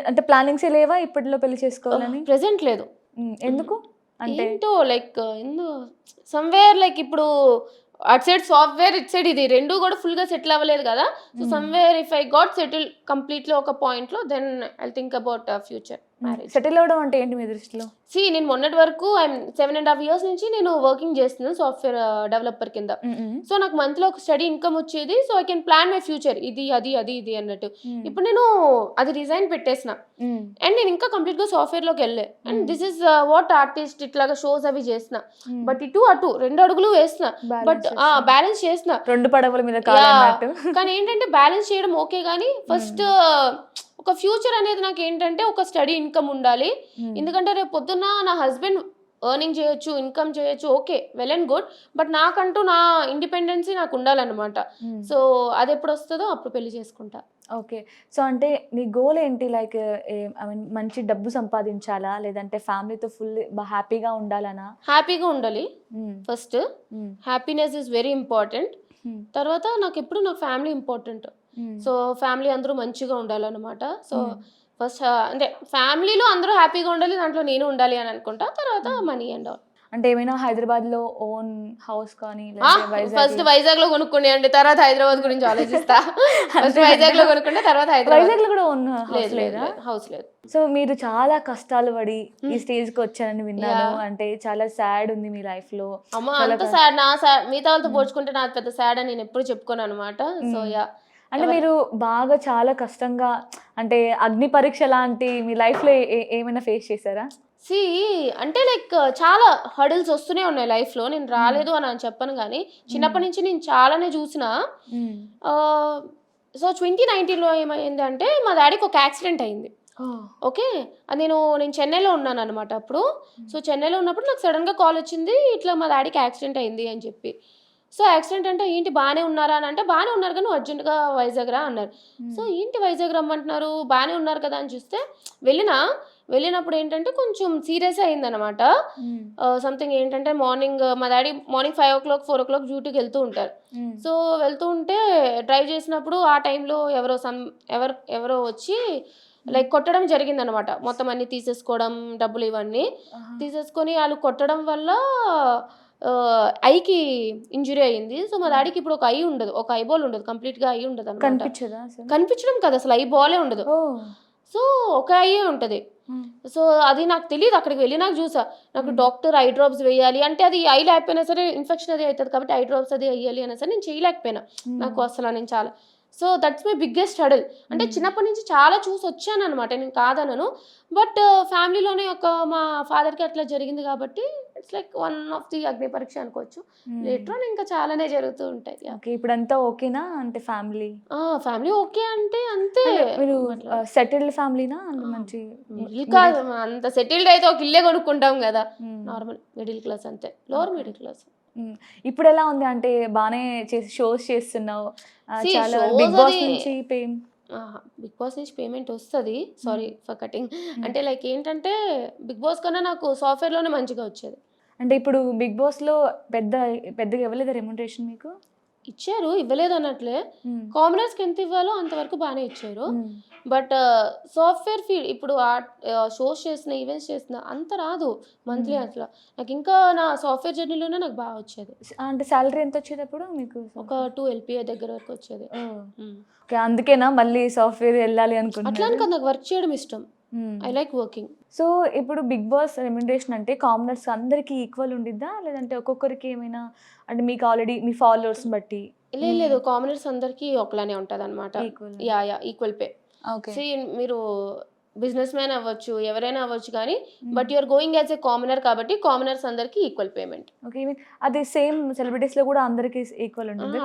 Speaker 1: అంటే ప్లానింగ్స్ లేవా ఇప్పట్లో పెళ్లి చేసుకోవాలని?
Speaker 2: ప్రెసెంట్ లేదు.
Speaker 1: ఎందుకు అంటే
Speaker 2: ఏంటో లైక్ సమ్వేర్ లైక్ ఇప్పుడు at side software, IT side ఇది రెండు కూడా ఫుల్ గా సెటిల్ అవ్వలేదు కదా. So somewhere if I got settle completely ఒక పాయింట్ లో, then I think about future marriage.
Speaker 1: Settle అవ్వడం అంటే ఏంటి మీ దృష్టిలో?
Speaker 2: నేను మొన్నటి వరకు 7.5 years నుంచి నేను వర్కింగ్ చేస్తున్నాను సాఫ్ట్వేర్ డెవలపర్ కింద. సో నాకు మంత్లో ఒక స్టడీ ఇన్కమ్ వచ్చేది, so I can plan my future, ఇది అది అది ఇది అన్నట్టు. ఇప్పుడు నేను అది రిజైన్ పెట్టేసిన అండ్ నేను ఇంకా కంప్లీట్ గా సాఫ్ట్వేర్ లోకి వెళ్ళే. And this is what artist ఇట్లాగా షోస్ అవి చేసిన, బట్ ఇటు అటు 2 అడుగులు వేసిన, బట్ బ్యాలెన్స్ చేసిన,
Speaker 1: 2 పడవల మీద.
Speaker 2: కానీ ఏంటంటే బ్యాలెన్స్ చేయడం ఓకే, కానీ ఫస్ట్ ఒక ఫ్యూచర్ అనేది నాకు ఏంటంటే ఒక స్టడీ ఇన్కమ్ ఉండాలి. ఎందుకంటే రేపు పొద్దున్న నా హస్బెండ్ ఎర్నింగ్ చేయొచ్చు, ఇన్కమ్ చేయొచ్చు, okay well and good, but నాకంటూ నా ఇండిపెండెన్సీ నాకు ఉండాలన్నమాట. సో అది ఎప్పుడు వస్తుందో అప్పుడు పెళ్లి చేసుకుంటా.
Speaker 1: ఓకే, సో అంటే నీ గోల్ ఏంటి? లైక్ ఐ మీన్ మంచి డబ్బు సంపాదించాలా, లేదంటే ఫ్యామిలీతో ఫుల్ హ్యాపీగా ఉండాలనా?
Speaker 2: హ్యాపీగా ఉండాలి first. Happiness is very important. తర్వాత నాకు ఎప్పుడు నా ఫ్యామిలీ ఇంపార్టెంట్. సో ఫ్యామిలీ అందరూ మంచిగా ఉండాలన్నమాట. సో ఫస్ట్ అంటే ఫ్యామిలీలో అందరూ హ్యాపీగా ఉండాలి, దాంట్లో నేను ఉండాలి అని అనుకుంటా. తర్వాత మనీ అండ్ ఆల్.
Speaker 1: అంటే ఏమైనా హైదరాబాద్లో ఓన్ హౌస్ కానీ లేదంటే వైజాగ్
Speaker 2: ఫస్ట్ వైజాగ్ లో కొనుక్కోండి అండి, తర్వాత హైదరాబాద్ గురించి ఆలోచిస్తా. ఫస్ట్ వైజాగ్ లో కొనుక్కుంటే తర్వాత హైదరాబాద్.
Speaker 1: వైజాగ్లో కూడా ఓన్ హౌస్ లేదా?
Speaker 2: హౌస్ లేదు.
Speaker 1: సో మీరు చాలా కష్టాలు పడి ఈ స్టేజ్కి వచ్చారని విన్నాను. అంటే చాలా సాడ్ ఉంది మీ లైఫ్ లో.
Speaker 2: అమ్మ అంత సాడ్, మిగతా వాళ్ళతో పోల్చుకుంటే నాకు పెద్ద సాడ్ అని నేను ఎప్పుడు చెప్పుకోను అనమాట. సో యా,
Speaker 1: అంటే మీరు బాగా చాలా కష్టంగా అంటే అగ్ని పరీక్ష లాంటి మీ లైఫ్ లో ఏమైనా ఫేస్ చేశారా?
Speaker 2: సి అంటే లైక్ చాలా హర్డిల్స్ వస్తూనే ఉన్నాయి లైఫ్లో. నేను రాలేదు అని చెప్పను, కానీ చిన్నప్పటి నుంచి నేను చాలానే చూసిన. సో 2019లో ఏమైంది అంటే మా డాడీకి ఒక యాక్సిడెంట్ అయింది. ఓకే, అది నేను చెన్నైలో ఉన్నాను అనమాట అప్పుడు. సో చెన్నైలో ఉన్నప్పుడు నాకు సడన్గా కాల్ వచ్చింది, ఇట్లా మా డాడీకి యాక్సిడెంట్ అయింది అని చెప్పి. సో యాక్సిడెంట్ అంటే ఏంటి బాగానే ఉన్నారా అని అంటే, బాగానే ఉన్నారు కానీ అర్జెంటుగా వైజాగ్ రా అన్నారు. సో ఏంటి వైజాగ్ రమ్మంటున్నారు, బాగానే ఉన్నారు కదా అని చూస్తే వెళ్ళినప్పుడు ఏంటంటే కొంచెం సీరియస్ అయిందనమాట. సంథింగ్ ఏంటంటే మా డాడీ మార్నింగ్ 5 o'clock 4 o'clock డ్యూటీకి వెళ్తూ ఉంటారు. సో వెళ్తూ ఉంటే డ్రైవ్ చేసినప్పుడు ఆ టైంలో ఎవరో వచ్చి లైక్ కొట్టడం జరిగిందనమాట. మొత్తం అన్ని తీసేసుకోవడం, డబ్బులు ఇవన్నీ తీసేసుకొని వాళ్ళు కొట్టడం వల్ల ఐకి ఇంజురీ అయ్యింది. సో మా డాడీకి ఇప్పుడు ఒక ఐ ఉండదు, ఒక ఐబాల్ ఉండదు, కంప్లీట్గా ఐ ఉండదు అనమాట. కనిపించడం కదా, అసలు ఐ బాలే ఉండదు. సో ఒక ఐయే ఉంటుంది. సో అది నాకు తెలియదు, అక్కడికి వెళ్ళి నాకు చూసా. నాకు డాక్టర్ ఐ డ్రాప్స్ వేయాలి అంటే, అది ఐ లేకపోయినా సరే ఇన్ఫెక్షన్ అది అవుతుంది కాబట్టి ఐ డ్రాప్స్ అది వేయాలి అయినా సరే నేను చేయలేకపోయినా. నాకు అసలు నేను చాలా, సో దట్స్ మై బిగ్గెస్ట్ హడల్. అంటే చిన్నప్పటి నుంచి చాలా చూసి వచ్చాను అనమాట, నేను కాదనను. బట్ ఫ్యామిలీలోనే మా ఫాదర్కి అట్లా జరిగింది కాబట్టి it's like one of the అగ్ని పరీక్ష అనుకోవచ్చు. లేటర్ ఇంకా చాలానే జరుగుతూ ఉంటాయి.
Speaker 1: ఇప్పుడు అంతా ఓకేనా? అంటే
Speaker 2: ఫ్యామిలీ ఓకే అంటే అంతే.
Speaker 1: మీరు సెటిల్డ్ ఫ్యామిలీనా? మంచి
Speaker 2: కాదు, అంత సెటిల్డ్ అయితే ఒక ఇల్లే కొనుక్కుంటాం కదా. నార్మల్ మిడిల్ క్లాస్, అంతే, లోవర్ మిడిల్ క్లాస్.
Speaker 1: ఇప్పుడు ఎలా ఉంది అంటే బాగానే షోస్ చేస్తున్నావు, చాలా బిగ్ బాస్ నుంచి
Speaker 2: బిగ్ బాస్ నుంచి పేమెంట్ వస్తుంది. Sorry for cutting. అంటే లైక్ ఏంటంటే బిగ్ బాస్ కన్నా నాకు సాఫ్ట్వేర్లోనే మంచిగా వచ్చేది.
Speaker 1: అంటే ఇప్పుడు బిగ్ బాస్లో పెద్దగా ఇవ్వలేదు రెమ్యునరేషన్ మీకు?
Speaker 2: ఇచ్చారు, ఇవ్వలేదు అన్నట్లే. కామనర్స్కి ఎంత ఇవ్వాలో అంతవరకు బాగానే ఇచ్చారు. బట్ సాఫ్ట్వేర్ ఫీల్డ్ ఇప్పుడు షోస్ చేసిన, ఈవెంట్స్ చేసిన అంత రాదు మంత్లీ అట్లా. నాకు ఇంకా నా సాఫ్ట్వేర్ జర్నీలోనే నాకు బాగా వచ్చేది.
Speaker 1: అంటే సాలరీ ఎంత వచ్చేది అప్పుడు మీకు?
Speaker 2: ఒక 2 LPA దగ్గర వరకు వచ్చేది.
Speaker 1: అందుకేనా మళ్ళీ సాఫ్ట్వేర్ వెళ్ళాలి అనుకుంటున్నా?
Speaker 2: అట్లా కదా, నాకు వర్క్ చేయడం ఇష్టం. I like working.
Speaker 1: సో ఇప్పుడు బిగ్ బాస్ రెమ్యునరేషన్ అంటే కామనర్స్ అందరికి ఈక్వల్ ఉండిద్దా, లేదంటే ఒక్కొక్కరికి ఏమైనా అంటే మీకు ఆల్రెడీ మీ ఫాలోవర్స్ బట్టి?
Speaker 2: లేదు, కామనర్స్ అందరికి ఒకలానే ఉంటుంది అనమాట. Equal pay. మీరు బిజినెస్ మ్యాన్ అవ్వచ్చు, ఎవరైనా అవ్వచ్చు, కానీ but you're going as a commoner కాబట్టి కామనర్స్ అందరికి ఈక్వల్ పేమెంట్.
Speaker 1: ఓకే, అది సేమ్ సెలబ్రిటీస్ లో కూడా అందరికి ఈక్వల్ ఉంటుంది?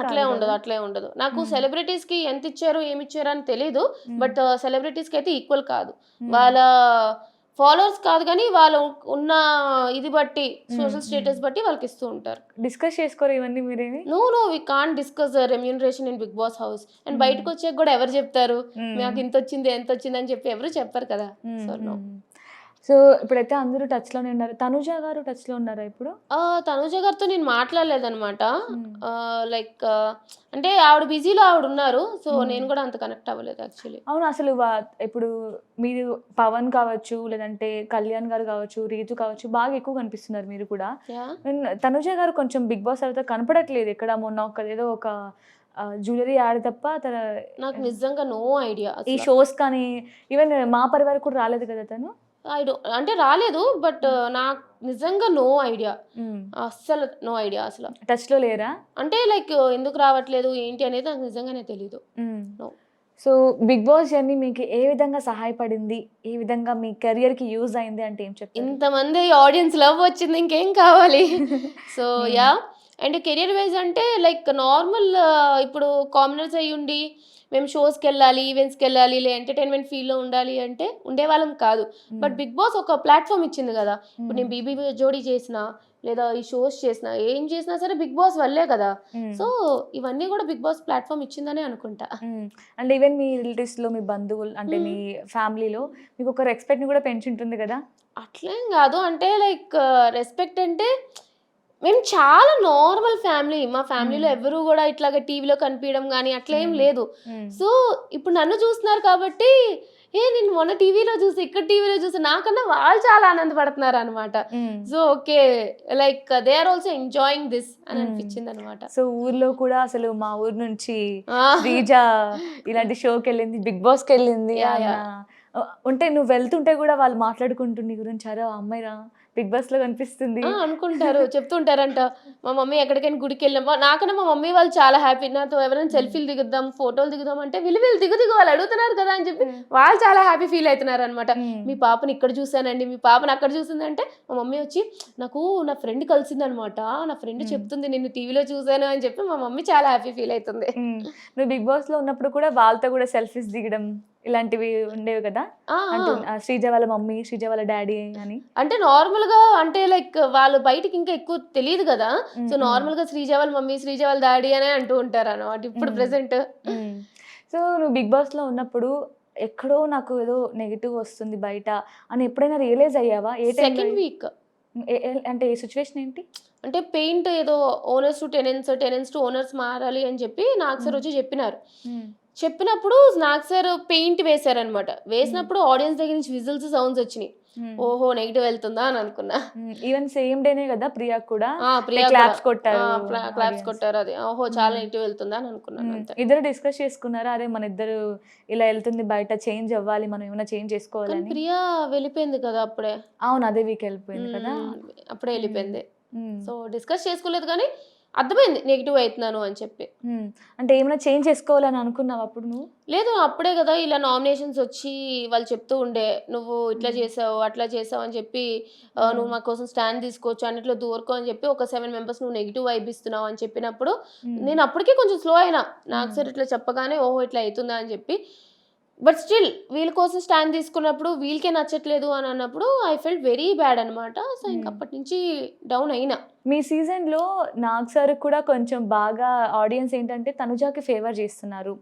Speaker 2: అట్లే ఉండదు. నాకు సెలబ్రిటీస్ కి ఎంత ఇచ్చారు ఏమి ఇచ్చారు అని తెలీదు. బట్ సెలబ్రిటీస్ కి అయితే ఈక్వల్ కాదు. వాళ్ళ ఫాలోవర్స్ కాదు కానీ వాళ్ళు ఉన్న ఇది బట్టి, సోషల్ స్టేటస్ బట్టి వాళ్ళకి ఇస్తూ ఉంటారు.
Speaker 1: డిస్కస్ చేసుకోరు ఇవన్నీ మీరేమి?
Speaker 2: No we can't discuss remuneration in Bigg Boss house. And బయటకు వచ్చాక కూడా ఎవరు చెప్తారు నాకు ఇంత వచ్చింది ఎంత వచ్చింది అని చెప్పి? ఎవరు చెప్పరు కదా. So no.
Speaker 1: సో ఇప్పుడైతే అందరూ టచ్ లోనే ఉన్నారు. తనుజ గారు టచ్ లో ఉన్నారా ఇప్పుడు?
Speaker 2: తనుజ గారితో నేను మాట్లాడలేదనమాట. లైక్ అంటే ఆవిడ బిజీలో ఆవిడ ఉన్నారు. సో నేను కూడా అంత కనెక్ట్ అవ్వలేదు యాక్చువల్లీ.
Speaker 1: అవును, అసలు ఇప్పుడు మీరు పవన్ కావచ్చు, లేదంటే కళ్యాణ్ గారు కావచ్చు, రీతు కావచ్చు, బాగా ఎక్కువ కనిపిస్తున్నారు మీరు కూడా. తనుజ గారు కొంచెం బిగ్ బాస్ తర్వాత కనపడట్లేదు ఎక్కడ. మొన్న ఏదో ఒక జ్యువెలరీ యాడ్ తప్ప
Speaker 2: నాకు నిజంగా నో ఐడియా.
Speaker 1: ఈ షోస్ కానీ ఈవెన్ మా పరివారం కూడా రాలేదు కదా తను.
Speaker 2: అంటే రాలేదు, బట్ నాకు నిజంగా నో ఐడియా, అస్సలు నో ఐడియా. అసలు
Speaker 1: టచ్ లో లేరా?
Speaker 2: అంటే లైక్ ఎందుకు రావట్లేదు ఏంటి అనేది నాకు నిజంగానే తెలీదు.
Speaker 1: సో బిగ్ బాస్ జర్నీ మీకు ఏ విధంగా సహాయపడింది, ఏ విధంగా మీ కెరియర్ కి యూజ్ అయింది అంటే ఏం చెప్తారు?
Speaker 2: ఇంతమంది ఆడియన్స్ లవ్ వచ్చింది, ఇంకేం కావాలి. So yeah, and career wise అంటే లైక్ నార్మల్ ఇప్పుడు కామనర్స్ అయ్యి ఉండి మేము షోస్కి వెళ్ళాలి, ఈవెంట్స్కి వెళ్ళాలి, లే ఎంటర్టైన్మెంట్ ఫీల్డ్లో ఉండాలి అంటే ఉండేవాళ్ళం కాదు. బట్ బిగ్ బాస్ ఒక ప్లాట్ఫామ్ ఇచ్చింది కదా. ఇప్పుడు నేను బీబీ జోడీ చేసిన, లేదా ఈ షోస్ చేసిన, ఏం చేసినా సరే బిగ్ బాస్ వల్లే కదా. సో ఇవన్నీ కూడా బిగ్ బాస్ ప్లాట్ఫామ్ ఇచ్చిందనే అనుకుంటా.
Speaker 1: అండ్ ఈవెన్ మీ రిలేటివ్స్ లో, మీ బంధువులు అంటే మీ ఫ్యామిలీలో మీకు ఒక రెస్పెక్ట్ ని కూడా పెంచుంటుంది కదా?
Speaker 2: అట్లేం కాదు, అంటే లైక్ రెస్పెక్ట్ అంటే మేము చాలా నార్మల్ ఫ్యామిలీ. మా ఫ్యామిలీలో ఎవరు కూడా ఇట్లాగా టీవీలో కనిపించడం కానీ అట్లా ఏం లేదు. సో ఇప్పుడు నన్ను చూస్తున్నారు కాబట్టి నేను మొన్న టీవీలో చూసి ఇక్కడ టీవీలో చూసి నాకన్నా వాళ్ళు చాలా ఆనందపడుతున్నారు అనమాట. So okay, like they are also enjoying this అని అనిపించింది అనమాట.
Speaker 1: సో ఊర్లో కూడా అసలు మా ఊరు నుంచి శ్రీజ ఇలాంటి షోకి వెళ్ళింది, బిగ్ బాస్కి వెళ్ళింది ఉంటే నువ్వు వెళ్తుంటే కూడా వాళ్ళు మాట్లాడుకుంటుంది నీ గురించి, అరే అమ్మాయి రా బిగ్ బాస్ లో కనిపిస్తుంది
Speaker 2: అనుకుంటారు, చెప్తుంటారంట. మా మమ్మీ ఎక్కడికైనా గుడికి వెళ్ళాం, నాకన్నా మా మమ్మీ వాళ్ళు చాలా హ్యాపీ. నాతో ఎవరైనా సెల్ఫీలు దిగుదాం ఫోటోలు దిగుదాం అంటే వీళ్ళు దిగు వాళ్ళు అడుగుతున్నారు కదా అని చెప్పి వాళ్ళు చాలా హ్యాపీ ఫీల్ అవుతున్నారు అనమాట. మీ పాపని ఇక్కడ చూసానండి, మీ పాపని అక్కడ చూసిందంటే మా మమ్మీ వచ్చి నాకు నా ఫ్రెండ్ కలిసింది అనమాట, నా ఫ్రెండ్ చెప్తుంది నిన్ను టీవీలో చూసాను అని చెప్పి మా మమ్మీ చాలా హ్యాపీ ఫీల్ అవుతుంది.
Speaker 1: నువ్వు బిగ్ బాస్ లో ఉన్నప్పుడు కూడా వాళ్ళతో కూడా సెల్ఫీస్ దిగడం ఇలాంటివి ఉండేవి కదా, శ్రీజ వాళ్ళ మమ్మీ శ్రీజ వాళ్ళ డాడీ అని.
Speaker 2: అంటే నార్మల్ గా అంటే లైక్ వాళ్ళు బయటికి ఇంకా ఎక్కువ తెలియదు కదా, సో నార్మల్ గా శ్రీజ వాళ్ళ మమ్మీ శ్రీజ వాళ్ళ డాడీ అనే అంటూ ఉంటారు అన్నమాట ఇప్పుడు ప్రెసెంట్.
Speaker 1: సో నువ్వు బిగ్ బాస్ లో ఉన్నప్పుడు ఎక్కడో నాకు ఏదో నెగిటివ్ వస్తుంది బయట అని ఎప్పుడైనా రియలైజ్ అయ్యావా?
Speaker 2: సెకండ్ వీక్
Speaker 1: అంటే ఏ సిచ్యువేషన్ ఏంటి?
Speaker 2: అంటే పెయింట్ ఏదో owners to tenants, tenants to owners మారాలి అని చెప్పి నాకు సార్ వచ్చి చెప్పినారు. చెప్పినప్పుడు నాకు సార్ పెయింట్ వేశారనమాట. వేసినప్పుడు ఆడియన్స్ దగ్గర నుంచి విజిల్స్ సౌండ్స్ వచ్చినాయి. ఓహో నెగిటివ్ వెళ్తుందా అని అనుకున్నా.
Speaker 1: ఈవెన్ సేమ్ డేనే కదా ప్రియా కూడా
Speaker 2: క్లాప్స్ కొట్టారు. అది ఓహో చాలా నెగిటివ్ వెళ్తుందా అని అనుకున్నాను.
Speaker 1: ఇద్దరు డిస్కస్ చేసుకున్నారా, అరే మన ఇద్దరు ఇలా వెళ్తుంది బయట చేంజ్ అవ్వాలి, మనం ఏమైనా చేంజ్ చేసుకోవాలని?
Speaker 2: ప్రియా వెళ్ళిపోయింది కదా అప్పుడే.
Speaker 1: అవును అదే వీక్ వెళ్ళిపోయింది కదా,
Speaker 2: అప్పుడే వెళ్ళిపోయింది. సో డిస్కస్ చేసుకోలేదు కానీ అర్థమైంది నెగిటివ్ అవుతున్నాను అని చెప్పి.
Speaker 1: అంటే ఏమైనా చేంజ్ చేసుకోవాలని అనుకున్నావు అప్పుడు నువ్వు?
Speaker 2: లేదు, అప్పుడే కదా ఇలా నామినేషన్స్ వచ్చి వాళ్ళు చెప్తూ ఉండే నువ్వు ఇట్లా చేసావు అట్లా చేసావు అని చెప్పి, నువ్వు మా కోసం స్టాండ్ తీసుకోవచ్చు అన్నిట్లో దూరుకో అని చెప్పి ఒక 7 మెంబర్స్ నువ్వు నెగిటివ్ వైబ్ ఇస్తున్నావు అని చెప్పినప్పుడు నేను అప్పటికే కొంచెం స్లో అయినా. నాకు సార్ ఇట్లా చెప్పగానే ఓహో ఇట్లా అవుతుందా అని చెప్పి, బట్ స్టిల్ వీళ్ళ కోసం స్టాండ్ తీసుకున్నప్పుడు వీళ్ళకే నచ్చట్లేదు అని అన్నప్పుడు ఐ ఫెల్ట్ వెరీ బ్యాడ్ అనమాట. సో ఇంకప్పటి నుంచి డౌన్ అయినా.
Speaker 1: మీ సీజన్లో నాగ్ సార్ కూడా కొంచెం బాగా ఆడియన్స్ ఏంటంటే తనుజాకి ఫేవర్ చేస్తున్నారు,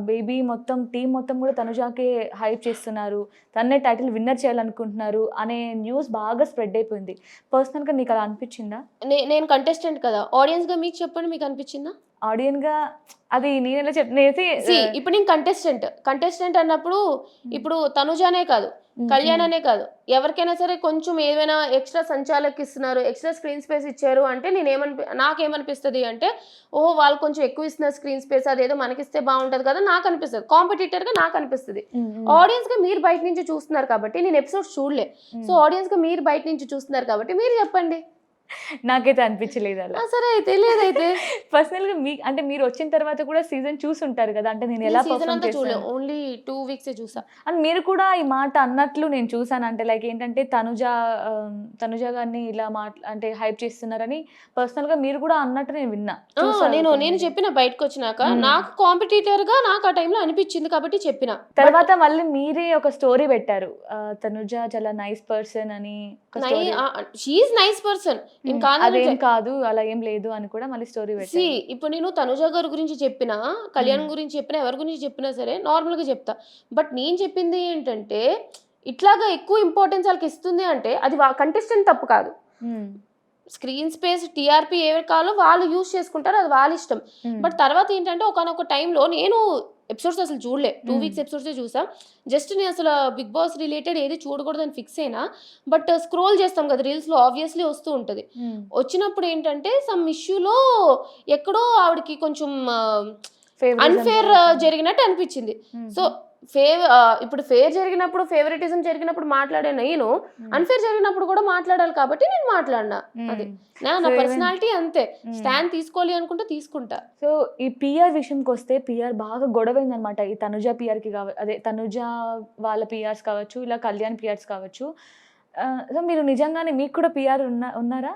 Speaker 1: బేబీ మొత్తం టీం మొత్తం కూడా తనుజాకే హైప్ చేస్తున్నారు, తన్నే టైటిల్ విన్నర్ చేయాలనుకుంటున్నారు అనే న్యూస్ బాగా స్ప్రెడ్ అయిపోయింది. పర్సనల్గా నీకు అలా అనిపించిందా?
Speaker 2: నేను కంటెస్టెంట్ కదా, ఆడియన్స్గా మీకు చెప్పండి, మీకు అనిపించిందా?
Speaker 1: ఆడియన్గా అది నేనెలా చెప్పనేసి
Speaker 2: ఇప్పుడు నేను కంటెస్టెంట్ అన్నప్పుడు ఇప్పుడు తనుజానే కాదు కళ్యాణ్ అనే కాదు ఎవరికైనా సరే కొంచెం ఏమైనా ఎక్స్ట్రా సంచాలకి ఇస్తున్నారు, ఎక్స్ట్రా స్క్రీన్ స్పేస్ ఇచ్చారు అంటే నాకేమనిపిస్తుంది అంటే ఓ వాళ్ళు కొంచెం ఎక్కువ ఇస్తున్నారు స్క్రీన్ స్పేస్, అదేదో మనకిస్తే బాగుంటది కదా నాకు అనిపిస్తుంది. కాంపిటీటర్ గా నాకు అనిపిస్తుంది. ఆడియన్స్ గా మీరు బయట నుంచి చూస్తున్నారు కాబట్టి, నేను ఎపిసోడ్స్ చూడలే, సో ఆడియన్స్ గా మీరు బయట నుంచి చూస్తున్నారు కాబట్టి మీరు చెప్పండి.
Speaker 1: నాకైతే అనిపించలేదు అలా.
Speaker 2: సరే అయితే లేదైతే
Speaker 1: పర్సనల్ గా మీ అంటే మీరు వచ్చిన తర్వాత కూడా సీజన్ చూసుంటారు కదా, అంటే నేను ఎలా పర్ఫార్మ్ చేశాను,
Speaker 2: ఓన్లీ 2 వీక్స్ చూసా.
Speaker 1: అండ్ మీరు కూడా ఈ మాట అన్నట్లు నేను చూసాను. అంటే లైక్ ఏంటంటే తనుజ గారిని ఇలా అంటే హైప్ చేస్తున్నారని పర్సనల్ గా మీరు కూడా అన్నట్టు నేను విన్నా.
Speaker 2: నేను చెప్పిన బయటకు వచ్చినాక నాకు కాంపిటీటర్ గా నాకు ఆ టైంలో అనిపించింది కాబట్టి చెప్పిన.
Speaker 1: తర్వాత మళ్ళీ మీరే ఒక స్టోరీ పెట్టారు, తనుజ చాలా నైస్ పర్సన్ అని.
Speaker 2: షీఈస్ నైస్ పర్సన్,
Speaker 1: అదేం కాదు అలా ఏం లేదు అని కూడా మళ్ళీ స్టోరీ పెట్టి.
Speaker 2: ఇప్పుడు నేను తనుజ గారి గురించి చెప్పినా, కళ్యాణ్ గురించి చెప్పినా, ఎవరి గురించి చెప్పినా సరే నార్మల్ గా చెప్తా. బట్ నేను చెప్పింది ఏంటంటే ఇట్లాగా ఎక్కువ ఇంపార్టెన్స్ వాళ్ళకి ఇస్తుంది అంటే అది కంటెస్టెంట్ తప్పు కాదు. స్క్రీన్ స్పేస్ టీఆర్పీ ఎవరి కాలో వాళ్ళు యూజ్ చేసుకుంటారు, అది వాళ్ళ ఇష్టం. బట్ తర్వాత ఏంటంటే ఒకనొక టైంలో నేను ఎపిసోడ్స్ అసలు చూడలే, 2 వీక్స్ ఎపిసోడ్సే చూసా. జస్ట్ నేను అసలు బిగ్ బాస్ రిలేటెడ్ ఏది చూడకూడదని ఫిక్స్ అయినా. బట్ స్క్రోల్ చేస్తాం కదా రీల్స్లో, ఆబ్వియస్లీ వస్తూ ఉంటుంది. వచ్చినప్పుడు ఏంటంటే సమ్ ఇష్యూలో ఎక్కడో ఆవిడకి కొంచెం అన్ఫేర్ జరిగినట్టు అనిపించింది. సో ఇప్పుడు ఫేర్ జరిగినప్పుడు ఫేవరెటిజం జరిగినప్పుడు మాట్లాడే నేను అన్ఫేర్ జరిగినప్పుడు కూడా మాట్లాడాలి కాబట్టి నేను మాట్లాడినా. అది నా పర్సనాలిటీ, అంతే. స్టాండ్ తీసుకోవాలి అనుకుంటే తీసుకుంటా.
Speaker 1: సో ఈ పిఆర్ విషయంకి వస్తే పిఆర్ బాగా గొడవైంది అనమాట. ఈ తనుజ పిఆర్కి అదే తనుజ వాళ్ళ పిఆర్స్ కావచ్చు, ఇలా కళ్యాణ్ పిఆర్స్ కావచ్చు. సో మీరు నిజంగానే మీకు కూడా పిఆర్ ఉన్నారా?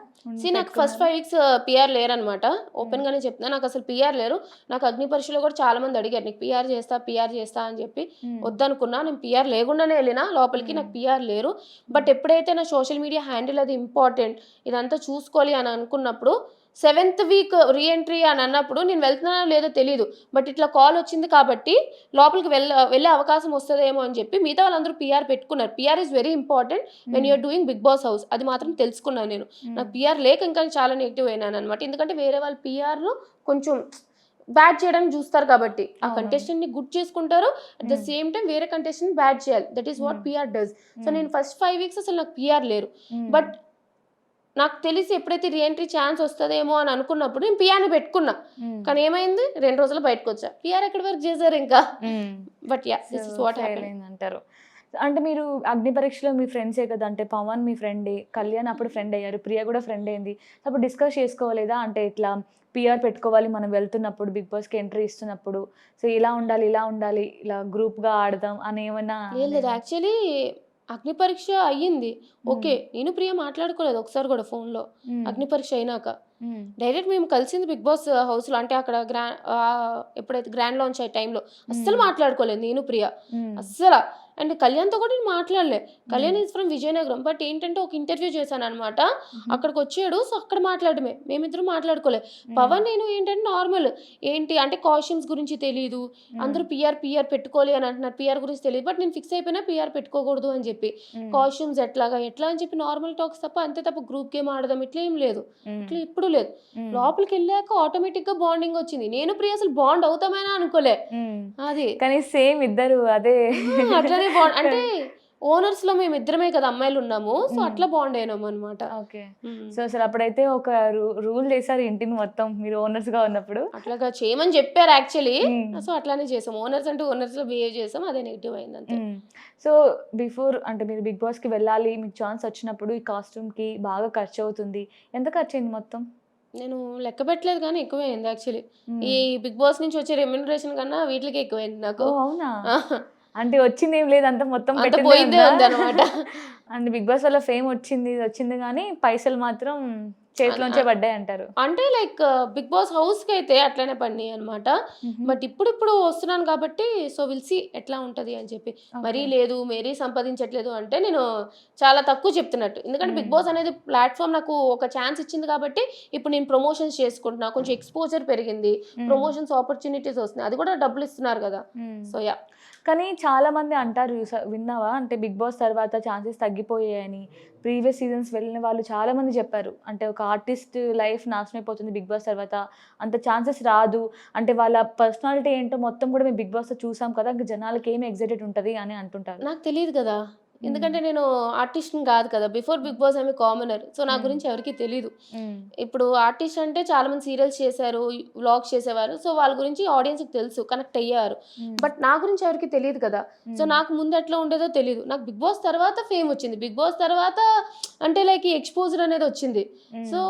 Speaker 2: నాకు ఫస్ట్ 5 వీక్స్ పిఆర్ లేరనమాట. ఓపెన్ గానే చెప్తున్నా, నాకు అసలు పిఆర్ లేరు. నాకు అగ్ని పరీక్షలో కూడా చాలా మంది అడిగారు నీకు పిఆర్ చేస్తా అని చెప్పి. వద్దనుకున్నా, నేను పిఆర్ లేకుండానే వెళ్ళినా లోపలికి. నాకు పిఆర్ లేరు. బట్ ఎప్పుడైతే నా సోషల్ మీడియా హ్యాండిల్ అది ఇంపార్టెంట్, ఇదంతా చూసుకోవాలి అని అనుకున్నప్పుడు 7th వీక్ రీఎంట్రీ అని అన్నప్పుడు నేను వెళ్తున్నానో లేదో తెలియదు, బట్ ఇట్లా కాల్ వచ్చింది కాబట్టి లోపలికి వెళ్ళే అవకాశం వస్తుందేమో అని చెప్పి మిగతా వాళ్ళందరూ పిఆర్ పెట్టుకున్నారు. PR is very important when you're doing Bigg Boss house. అది మాత్రం తెలుసుకున్నాను నేను. నాకు పిఆర్ లేక ఇంకా చాలా నెగిటివ్ అయినాను అనమాట. ఎందుకంటే వేరే వాళ్ళ పిఆర్ను కొంచెం బ్యాడ్ చేయడానికి చూస్తారు కాబట్టి ఆ కంటెస్టెంట్ ని గుడ్ చేసుకుంటారు, అట్ ద సేమ్ టైం వేరే కంటెస్టెంట్ బ్యాడ్ చేయాలి. That is what PR does. So నేను ఫస్ట్ 5 వీక్స్ అసలు నాకు పిఆర్ లేరు, బట్ నాకు తెలిసి ఎప్పుడైతే రీఎంట్రీ ఛాన్స్ వస్తుందేమో అని అనుకున్నప్పుడు నేను పిఆర్ని పెట్టుకున్నా. కానీ ఏమైంది, 2 రోజులు బయటకు వచ్చా. పిఆర్ ఎక్కడ వర్క్ చేశారు ఇంకా. But yeah, this is what happened
Speaker 1: అంటారు. అంటే మీరు అగ్ని పరీక్షలో మీ ఫ్రెండ్సే కదా, అంటే పవన్ మీ ఫ్రెండే, కళ్యాణ్ అప్పుడు ఫ్రెండ్ అయ్యారు, ప్రియ కూడా ఫ్రెండ్ అయింది. అప్పుడు డిస్కస్ చేసుకోవాలేదా, అంటే ఇట్లా పిఆర్ పెట్టుకోవాలి మనం వెళ్తున్నప్పుడు, బిగ్ బాస్కి ఎంట్రీ ఇస్తున్నప్పుడు, సో ఇలా ఉండాలి ఇలా గ్రూప్గా ఆడదాం అని ఏమన్నా?
Speaker 2: లేదు, యాక్చువల్లీ అగ్ని పరీక్ష అయ్యింది, ఓకే. నేను ప్రియ మాట్లాడుకోలేదు ఒకసారి కూడా ఫోన్లో. అగ్ని పరీక్ష అయినాక డైరెక్ట్ మేము కలిసింది బిగ్ బాస్ హౌస్లో, అంటే అక్కడ ఎప్పుడైతే గ్రాండ్ లాంచ్ అయ్యే టైంలో అస్సలు మాట్లాడుకోలేదు నేను ప్రియ అస్సలు. అండ్ కళ్యాణ్తో కూడా నేను మాట్లాడలే. Kalyan is from Vizianagaram, but ఏంటంటే ఒక ఇంటర్వ్యూ చేశాను అనమాట, అక్కడికి వచ్చాడు. సో అక్కడ మాట్లాడమే, మేమిద్దరం మాట్లాడుకోలేదు. పవన్ నేను ఏంటంటే నార్మల్ ఏంటి అంటే కాస్ట్యూమ్స్ గురించి తెలియదు, అందరూ పిఆర్ పెట్టుకోవాలి అని అంటున్నారు, పిఆర్ గురించి తెలియదు. బట్ నేను ఫిక్స్ అయిపోయినా పిఆర్ పెట్టుకోకూడదు అని చెప్పి, కాస్ట్యూమ్స్ ఎట్లా అని చెప్పి నార్మల్ టాక్స్ తప్ప, అంతే తప్ప గ్రూప్ గేమ్ ఆడదాం ఇట్లా ఏం లేదు, ఇట్లా ఇప్పుడు లేదు. లోపలికి వెళ్ళాక ఆటోమేటిక్ గా బాండింగ్ వచ్చింది. నేను ప్రియ అసలు బాండ్ అవుతామైనా అనుకోలే, అది
Speaker 1: కానీ సేమ్ ఇద్దరు అదే
Speaker 2: అట్లనే బాండ్. అంటే ఓనర్స్ లో మేము ఇద్దరమే కదా అమ్మాయిలు ఉన్నాము, సో అట్లా బాండ్ అయినాము అనమాట.
Speaker 1: ఓకే. సో అసలు అప్పుడైతే ఒక రూల్ చేశారు ఇంటిని మొత్తం, మీరు ఓనర్స్ గా ఉన్నప్పుడు
Speaker 2: అట్లాగా చేయమని చెప్పారు యాక్చువల్లీ. సో అట్లానే చేసాం, ఓనర్స్ అంటే ఓనర్స్ లో బిహేవ్ చేసాం, అదే నెగిటివ్ అయింది అంతే.
Speaker 1: సో బిఫోర్ అంటే మీరు బిగ్ బాస్ కి వెళ్ళాలి, మీకు ఛాన్స్ వచ్చినప్పుడు ఈ కాస్ట్యూమ్ కి బాగా ఖర్చు అవుతుంది, ఎంత ఖర్చు అయింది మొత్తం?
Speaker 2: నేను లెక్క పెట్టలేదు కానీ ఎక్కువే అయింది యాక్చువల్లీ. ఈ బిగ్ బాస్ నుంచి వచ్చే రెమ్యూనరేషన్ కన్నా వీటికి ఎక్కువైంది నాకు.
Speaker 1: అవునా? అంటే వచ్చింది ఏం లేదు, అంత మొత్తం
Speaker 2: పోయిందే ఉంది అనమాట.
Speaker 1: అండ్ బిగ్ బాస్ వల్ల ఫేమ్ వచ్చింది కానీ పైసలు మాత్రం చేతిలోంచే పడ్డాయి అంటారు.
Speaker 2: అంటే లైక్ బిగ్ బాస్ హౌస్ కి అయితే అట్లనే పడినాయి అనమాట. బట్ ఇప్పుడు వస్తున్నాను కాబట్టి సో విల్ సీ ఎట్లా ఉంటది అని చెప్పి. మరీ లేదు మేరీ సంపాదించట్లేదు అంటే నేను చాలా తక్కువ చెప్తున్నట్టు. ఎందుకంటే బిగ్ బాస్ అనేది ప్లాట్ఫామ్ నాకు ఒక ఛాన్స్ ఇచ్చింది కాబట్టి ఇప్పుడు నేను ప్రమోషన్స్ చేసుకుంటున్నా, కొంచెం ఎక్స్పోజర్ పెరిగింది, ప్రమోషన్స్ ఆపర్చునిటీస్ వస్తున్నాయి, అది కూడా డబ్బులు ఇస్తున్నారు కదా. So yeah.
Speaker 1: కానీ చాలా మంది అంటారు, విన్నావా, అంటే బిగ్ బాస్ తర్వాత ఛాన్సెస్ తగ్గిపోయాయని. ప్రీవియస్ సీజన్స్ వెళ్ళిన వాళ్ళు చాలా మంది చెప్పారు, అంటే ఒక ఆర్టిస్ట్ లైఫ్ నాశనం అయిపోతుంది బిగ్ బాస్ తర్వాత, అంత ఛాన్సెస్ రాదు, అంటే వాళ్ళ పర్సనాలిటీ ఏంటో మొత్తం కూడా మేము బిగ్ బాస్లో చూసాం కదా, ఇంకా జనాలకి ఏమి ఎగ్జైటెడ్ ఉంటుంది అని అంటుంటారు.
Speaker 2: నాకు తెలియదు కదా, ఎందుకంటే నేను ఆర్టిస్ట్ని కాదు కదా. Before Bigg Boss I'm commoner, so నా గురించి ఎవరికి తెలియదు. ఇప్పుడు ఆర్టిస్ట్ అంటే చాలా మంది సీరియల్స్ చేశారు, వ్లాగ్స్ చేసేవారు, సో వాళ్ళ గురించి ఆడియన్స్కి తెలుసు, కనెక్ట్ అయ్యారు. బట్ నా గురించి ఎవరికి తెలియదు కదా. సో నాకు ముందు ఎట్లా ఉండేదో తెలియదు. నాకు బిగ్ బాస్ తర్వాత ఫేమ్ వచ్చింది, బిగ్ బాస్ తర్వాత అంటే లైక్ ఈ ఎక్స్పోజర్ అనేది వచ్చింది. So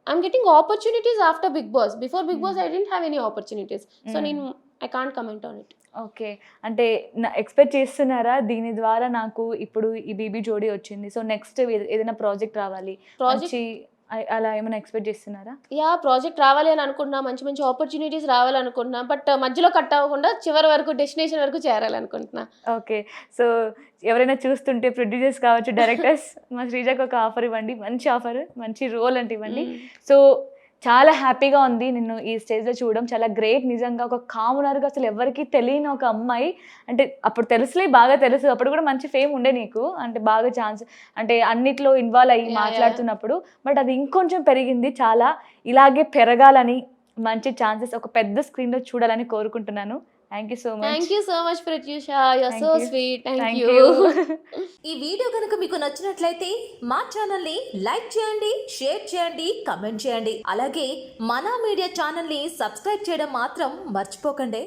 Speaker 2: I'm getting opportunities after Bigg Boss. Before Bigg Boss I didn't have any opportunities, so నేను I can't comment on it.
Speaker 1: Okay. అంటే ఎక్స్పెక్ట్ చేస్తున్నారా దీని ద్వారా నాకు ఇప్పుడు ఈ బీబీ జోడీ వచ్చింది, సో నెక్స్ట్ ఏదైనా ప్రాజెక్ట్ రావాలి, అలా ఏమైనా ఎక్స్పెక్ట్ చేస్తున్నారా?
Speaker 2: యా, ప్రాజెక్ట్ రావాలి అని అనుకుంటున్నా, మంచి మంచి ఆపర్చునిటీస్ రావాలనుకుంటున్నా, బట్ మధ్యలో కట్ అవ్వకుండా చివరి వరకు డెస్టినేషన్ వరకు చేరాలనుకుంటున్నా.
Speaker 1: ఓకే. సో ఎవరైనా చూస్తుంటే ప్రొడ్యూసర్స్ కావచ్చు, డైరెక్టర్స్, మా శ్రీజాకి ఒక ఆఫర్ ఇవ్వండి, మంచి ఆఫర్, మంచి రోల్ అంటే ఇవ్వండి. సో చాలా హ్యాపీగా ఉంది నిన్ను ఈ స్టేజ్లో చూడడం, చాలా గ్రేట్ నిజంగా. ఒక కామనర్గా అసలు ఎవరికి తెలియని ఒక అమ్మాయి, అంటే అప్పుడు బాగా తెలుసు, అప్పుడు కూడా మంచి ఫేమ్ ఉండే నీకు, అంటే బాగా ఛాన్స్, అంటే అన్నిట్లో ఇన్వాల్వ్ అయ్యి మాట్లాడుతున్నప్పుడు, బట్ అది ఇంకొంచెం పెరిగింది. చాలా ఇలాగే పెరగాలని, మంచి ఛాన్సెస్ ఒక పెద్ద స్క్రీన్లో చూడాలని కోరుకుంటున్నాను. Thank you so much.
Speaker 2: Thank you so much Pratyusha, you are so sweet. Thank you.
Speaker 3: ఈ వీడియో కనుక మీకు నచ్చినట్లయితే మా ఛానల్ని లైక్ చేయండి, షేర్ చేయండి, కమెంట్ చేయండి. అలాగే మన మీడియా ఛానల్ని సబ్స్క్రైబ్ చేయడం మాత్రం మర్చిపోకండి.